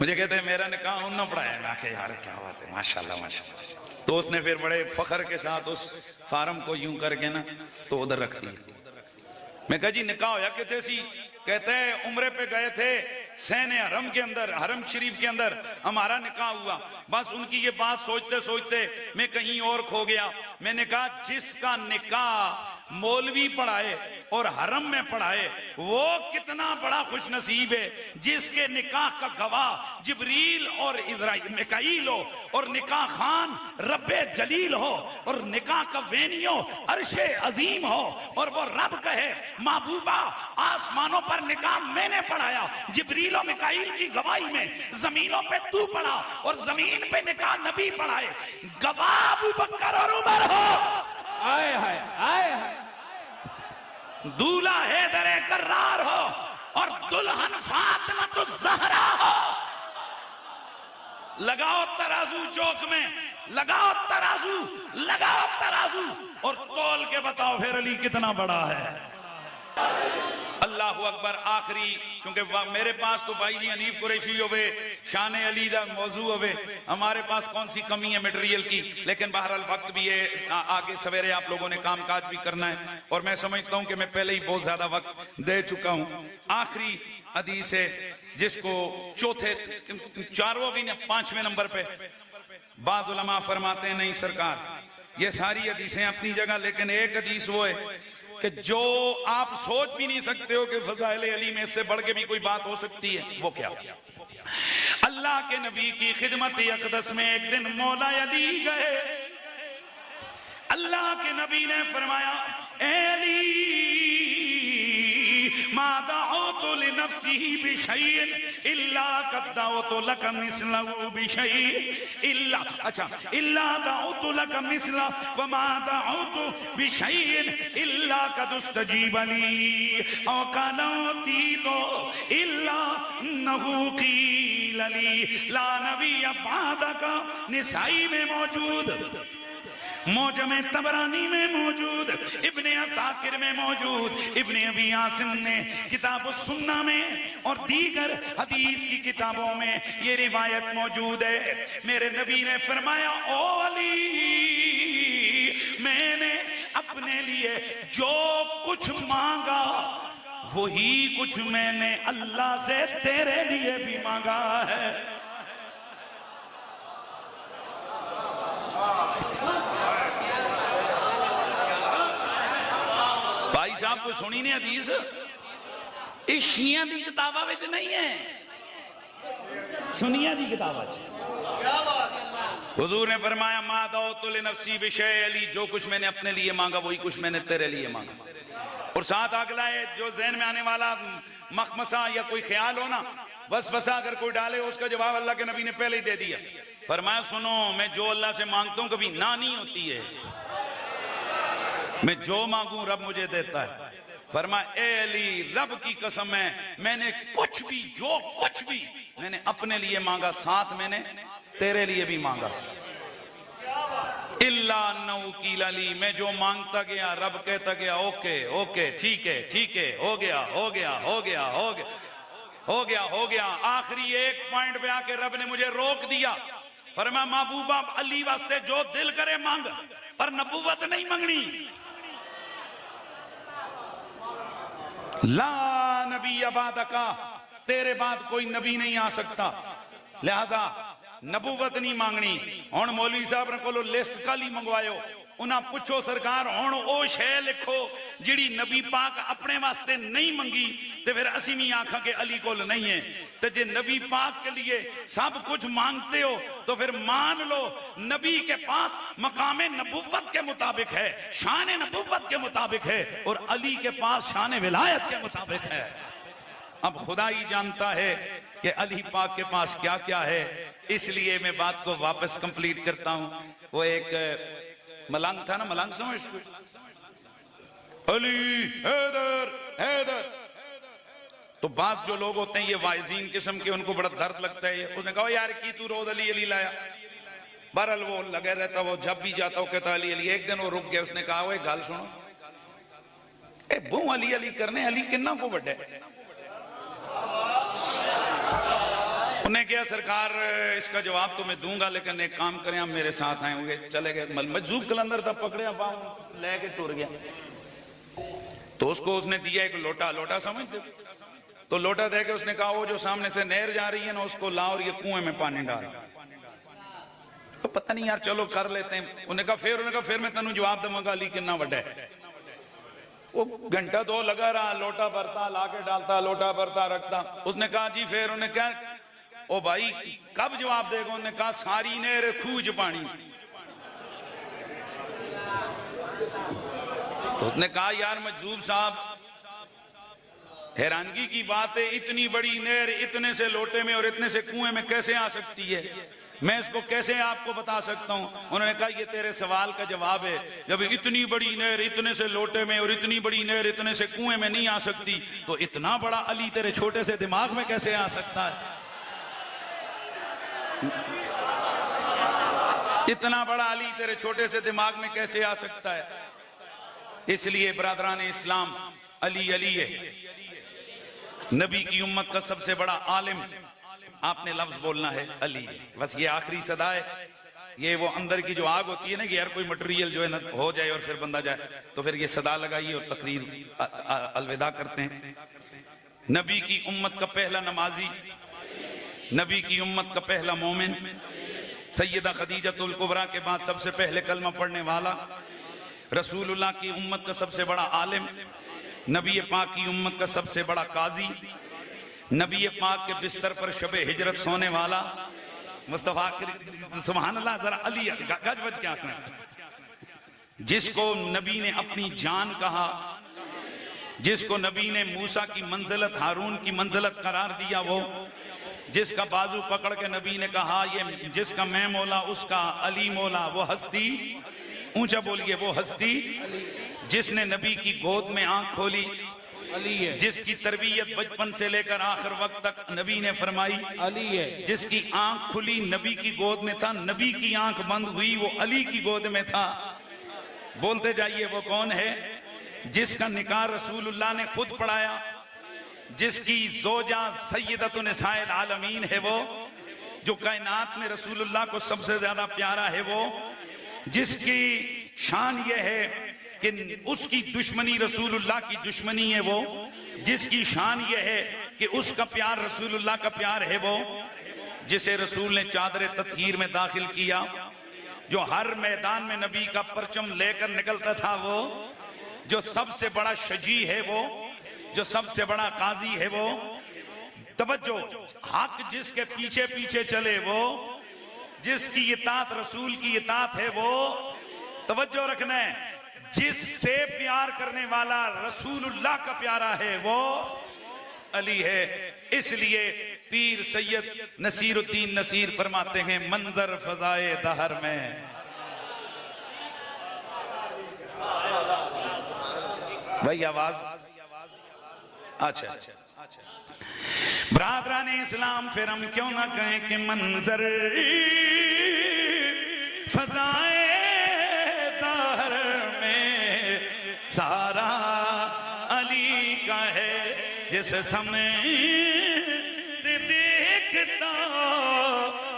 [SPEAKER 1] मुझे कहते हैं मेरा निकाह उन्होंने पढ़ाया। मैं आखे यार क्या बात है, माशाल्लाह माशाल्लाह। तो उसने फिर बड़े फखर के साथ उस फार्म को यूं करके ना तो उधर रख दिया। मैं कहा जी निकाह होया कितने सी? कहते हैं उम्रे पे गए थे सैने हरम के अंदर, हरम शरीफ के अंदर हमारा निकाह हुआ। बस उनकी ये बात सोचते सोचते मैं कहीं और खो गया। मैंने कहा जिसका निकाह मौलवी पढ़ाए और हरम में पढ़ाए वो कितना बड़ा खुश नसीब है, जिसके निकाह का गवाह जिब्रील और इज़राइल मिकाईल हो और निकाह खान रब्बे जलील हो और निकाह का वेनियो अर्शे अजीम हो और वो रब कहे महबूबा आसमानों पर निकाह मैंने पढ़ाया जिब्रील और मिकाईल की गवाही में, जमीनों पे तू पढ़ा और जमीन पे निकाह नबी पढ़ाए, गवाह अबू बकर और उमर हो।
[SPEAKER 2] आए हाय आए हाय।
[SPEAKER 1] दूल्हा हैदर कर्रार हो और दुल्हन फातिमा तो ज़हरा हो। लगाओ तराजू चौक में, लगाओ तराजू, लगाओ तराजू और तोल के बताओ फिर अली कितना बड़ा है। अल्लाह अकबर। आखिरी क्योंकि मेरे पास तो भाई जी हनीफ कुरैशी होवे शान अली दा मौजू होवे, हमारे पास कौन सी कमी है मटेरियल की। लेकिन बहरहाल वक्त भी है, आगे सवेरे आप लोगों ने कामकाज भी करना है और मैं समझता हूं कि मैं पहले ही बहुत ज्यादा वक्त दे चुका हूं। आखिरी हदीस है जिसको चौथे चारों भी ने 5वें नंबर पे बाद उलमा फरमाते हैं नहीं सरकार ये सारी हदीसें अपनी जगह, लेकिन एक हदीस वो है कि जो आप सोच भी नहीं सकते हो कि फज़ाइल अली में इससे बढ़ के भी कोई बात हो सकती है। वो क्या? अल्लाह के नबी की खिदमत अक़दस में एक दिन मौला अली गए। अल्लाह के नबी ने फरमाया ए अली मा दअउतु लिनफ्सिही बिशैइन इल्ला क़द्दअउतु लक मिस्लहु बिशैइन इल्ला अच्छा इल्ला दअउतु लक मिस्ला व मा दअउतु बिशैइन इल्ला क़दस्तजीब ली औ क़नती तो इल्ला नहु क़ील ली ला नबिय्य बअदका। निसाई में मौजूद, मौजम तबरानी में मौजूद, इब्ने असाकिर में मौजूद, इब्ने अबी आसिम ने किताब सुन्ना में और दीगर हदीस की किताबों में ये रिवायत मौजूद है। मेरे नबी ने फरमाया ओ अली मैंने अपने लिए जो कुछ मांगा वही कुछ मैंने अल्लाह से तेरे लिए भी मांगा है। भाई साहब को सुनी ने हदीस इस शिया दी किताबा विच नहीं है, सुनिया दी किताबा च। हुजूर ने फरमाया मा दअउतु लिनफ्सी बिशै अली जो कुछ मैंने अपने लिए मांगा वही कुछ मैंने तेरे लिए मांगा। और साथ अगला है जो ज़हन में आने वाला मखमसा या कोई ख्याल हो ना बस बसा अगर कोई डाले उसका जवाब अल्लाह के नबी ने पहले ही दे दिया। फरमाया सुनो मैं जो अल्लाह से मांगता हूं कभी ना नहीं होती है, मैं जो मांगू रब मुझे देता है। फरमाया ए अली रब की कसम है मैंने कुछ भी जो कुछ भी मैंने अपने लिए मांगा साथ मैंने तेरे लिए भी मांगा। इल्ला नऊ कील अली मैं जो मांगता गया रब कहता गया ओके ओके ठीक है हो गया हो गया हो गया हो गया हो गया हो गया। आखिरी एक पॉइंट पे आके रब ने मुझे रोक दिया फरमाया महबूबा अली वास्ते जो दिल करे मांग, पर नबूवत नहीं मंगनी। ला नबी अबादका, तेरे बाद कोई नबी नहीं आ सकता, लिहाजा नबूवत नहीं मांगनी। हुण मौलवी साहब ने कोलो लिस्ट कल ही मंगवायो, उन्हें पूछो सरकार हुण ओ शै लिखो जिहड़ी नबी पाक अपने वास्ते नहीं मंगी, तो फिर असीं भी आखां कि अली कोल नहीं है। तो जे नबी पाक के लिए सब कुछ मांगते हो तो फिर मान लो नबी के पास मकाम नबूवत के मुताबिक है, शान नबूवत के मुताबिक है, और अली के पास शान विलायत के मुताबिक है। अब खुदा ही जानता है कि अली पाक के पास क्या क्या है, इसलिए मैं बात को वापस कंप्लीट करता हूं। वो एक मलंग था ना, मलंग समझ, अली हैदर हैदर, तो बात जो लोग होते हैं ये वाइजीन किस्म के, उनको बड़ा दर्द लगता है। उसने कहा यार की तू रोज अली अली लाया, बहरहाल वो लगे रहता, वो जब भी जाता हो कहता अली अली। एक दिन वो रुक गया, उसने कहा वो एक गल सुनो, ए बू अली अली करने, अली किन्ना को बड़े। उन्हें कहा सरकार इसका जवाब तो मैं दूंगा, लेकिन एक काम करें आप मेरे साथ आए होंगे। चले गए, मजूब कलंदर था, पकड़े पाँव लेके टुर गया। तो उसको उसने दिया एक लोटा, लोटा समझते, तो लोटा दे के उसने कहा वो जो सामने से नहर जा रही है ना उसको ला और ये कुएं में पानी डाल। तो पता नहीं यार चलो कर लेते हैं। उन्हें कहा फिर मैं तेन जवाब दूंगा अली कितना बड़ा है। वो घंटा दो लगा रहा, लोटा भरता लाके डालता, लोटा भरता रखता। उसने कहा जी फिर, उन्हें क्या ओ भाई कब जवाब देगा। उन्होंने कहा सारी नहर खूज पानी। तो उसने कहा यार मजूब साहब हैरानगी की बात है, इतनी बड़ी नहर इतने से लोटे में और इतने से कुएं में कैसे आ सकती है, मैं इसको कैसे आपको बता सकता हूं। उन्होंने कहा ये तेरे सवाल का जवाब है, जब इतनी बड़ी नहर इतने से लोटे में और इतनी बड़ी नहर इतने से कुएं में नहीं आ सकती, तो इतना बड़ा अली तेरे छोटे से दिमाग में कैसे आ सकता है। इतना बड़ा अली तेरे छोटे से दिमाग में कैसे आ सकता है। इसलिए बरादरान इस्लाम अली अली है, नबी की उम्मत का सबसे बड़ा आलिम। आपने लफ्ज बोलना है अली, बस ये आखिरी सदा है। ये वो अंदर की जो आग होती है ना कि यार कोई मटेरियल जो है ना हो जाए और फिर बंदा जाए, तो फिर ये सदा लगाइए और तकरीर अलविदा करते हैं। नबी की उम्मत का पहला नमाजी, नबी की उम्मत का पहला मोमिन, सैयदा खदीजतुल कुबरा के बाद सबसे पहले कलमा पढ़ने वाला, रसूलुल्लाह की उम्मत का सबसे बड़ा आलिम, नबी पाक की उम्मत का सबसे बड़ा काजी, नबी पाक के बिस्तर पर शबे हिजरत सोने वाला, मुस्तफा सुभान अल्लाह, जरा अली गज बज के आंखना, जिसको नबी ने अपनी जान कहा, जिसको नबी ने मूसा की मंजिलत हारून की मंजिलत करार दिया, वो जिसका बाजू पकड़ के नबी ने कहा ये जिसका मैं मौला उसका अली मौला, वो हस्ती, ऊंचा बोलिए, वो हस्ती जिसने नबी की गोद में आंख खोली,
[SPEAKER 2] अली है।
[SPEAKER 1] जिसकी तरबियत बचपन से लेकर आखिर वक्त तक नबी ने फरमाई,
[SPEAKER 2] अली है।
[SPEAKER 1] जिसकी आंख खुली नबी की गोद में था, नबी की आंख बंद हुई वो अली की गोद में था। बोलते जाइए वो कौन है। जिसका निकाह रसूलुल्लाह ने खुद पढ़ाया, जिसकी जोजा सैयदतुन निसाइल आलमीन है, वो जो कायनात में रसूलुल्लाह को सबसे ज्यादा प्यारा है, वो जिसकी शान ये है कि उसकी दुश्मनी रसूलुल्लाह की दुश्मनी है, वो जिसकी शान ये है कि उसका प्यार रसूलुल्लाह का प्यार है, वो जिसे रसूल ने चादर तत्हीर में दाखिल किया, जो हर मैदान में नबी का परचम लेकर निकलता था, वो जो सबसे बड़ा शजी है, वो जो सबसे बड़ा काजी है, वो तवज्जो हक जिसके पीछे पीछे चले, वो जिसकी इताअत रसूल की इताअत है, वो तवज्जो रखना है, जिससे प्यार करने वाला रसूलुल्लाह का प्यारा है, वो अली है। इसलिए पीर सैयद नसीरुद्दीन नसीर फरमाते हैं, मंजर फजाए दहर में। भाई आवाज अच्छा ब्रादरान इस्लाम, फिर हम क्यों ना कहें कि मंजर फजाए दहर में सारा अली का है, जिस समय देखता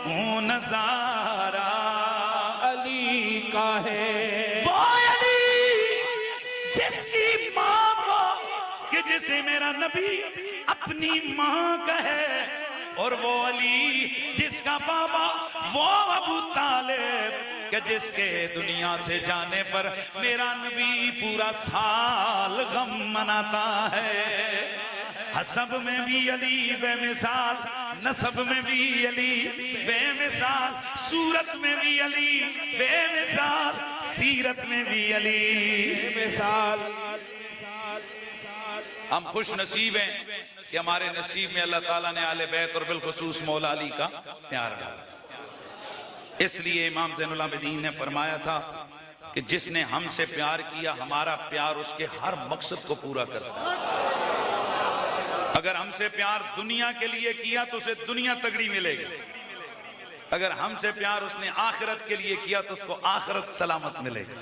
[SPEAKER 1] हूं नजारा
[SPEAKER 2] अली का है।
[SPEAKER 1] वो अली जिसकी माँ को कि जिसे मेरा नबी अपनी माँ कहे, और वो अली जिसका बाबा वो अबू तालिब कि जिसके दुनिया से जाने पर मेरा नबी पूरा साल गम मनाता है। हसब में भी अली बेमिसाल, नसब में भी अली बेमिसाल, सूरत में भी अली बेमिसाल, सीरत में भी अली
[SPEAKER 2] मिसाल।
[SPEAKER 1] हम खुश नसीब हैं कि हमारे नसीब में अल्लाह ताला ने आले बैत और बिलखुसूस मौला अली का प्यार डाला। इसलिए इमाम ज़ैनुल आबिदीन ने फरमाया था कि जिसने हमसे प्यार किया हमारा प्यार उसके हर मकसद को पूरा करता है। अगर हमसे प्यार दुनिया के लिए किया तो उसे दुनिया तगड़ी मिलेगी, अगर हमसे प्यार उसने आखिरत के लिए किया तो उसको आखिरत सलामत मिलेगी।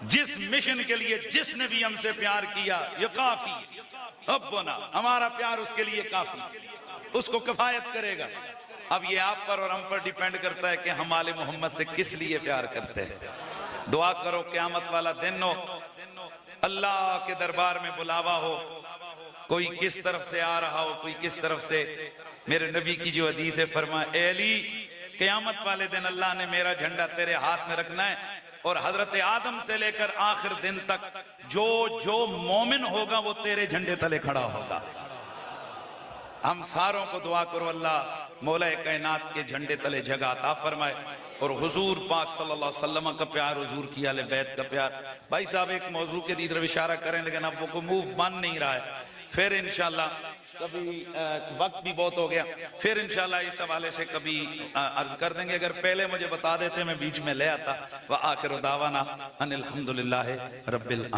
[SPEAKER 1] जिस मिशन के लिए जिसने भी हमसे प्यार किया ये काफी, अब बना हमारा प्यार उसके लिए काफी, उसको किफायत करेगा। अब ये आप पर और हम पर डिपेंड करता है कि हम आले मोहम्मद से किस लिए प्यार करते हैं। दुआ करो क़यामत वाला दिन हो, अल्लाह के दरबार में बुलावा हो, कोई किस तरफ से आ रहा हो, कोई किस तरफ से। मेरे नबी की जो हदीस है, फरमाए ए अली क़यामत वाले दिन अल्लाह ने मेरा झंडा तेरे हाथ में रखना है, और हजरत आदम से लेकर आखिर दिन तक जो जो मोमिन होगा वो तेरे झंडे तले खड़ा होगा। हम सारों को दुआ करो अल्लाह मौला कायनात के झंडे तले जगह अता फरमाए, और हुजूर पाक सल्लल्लाहु अलैहि वसल्लम का प्यार, हुजूर की आले बैत का प्यार। भाई साहब एक मौजू के तरफ इशारा करें, लेकिन अब वो मुंह बन नहीं रहा है। फिर इंशाल्लाह कभी वक्त भी बहुत हो गया, फिर इंशाल्लाह इस हवाले से कभी अर्ज कर देंगे। अगर पहले मुझे बता देते मैं बीच में ले आता। व आखिर दावाना अनिल हम्दुलिल्लाहि रब्बिल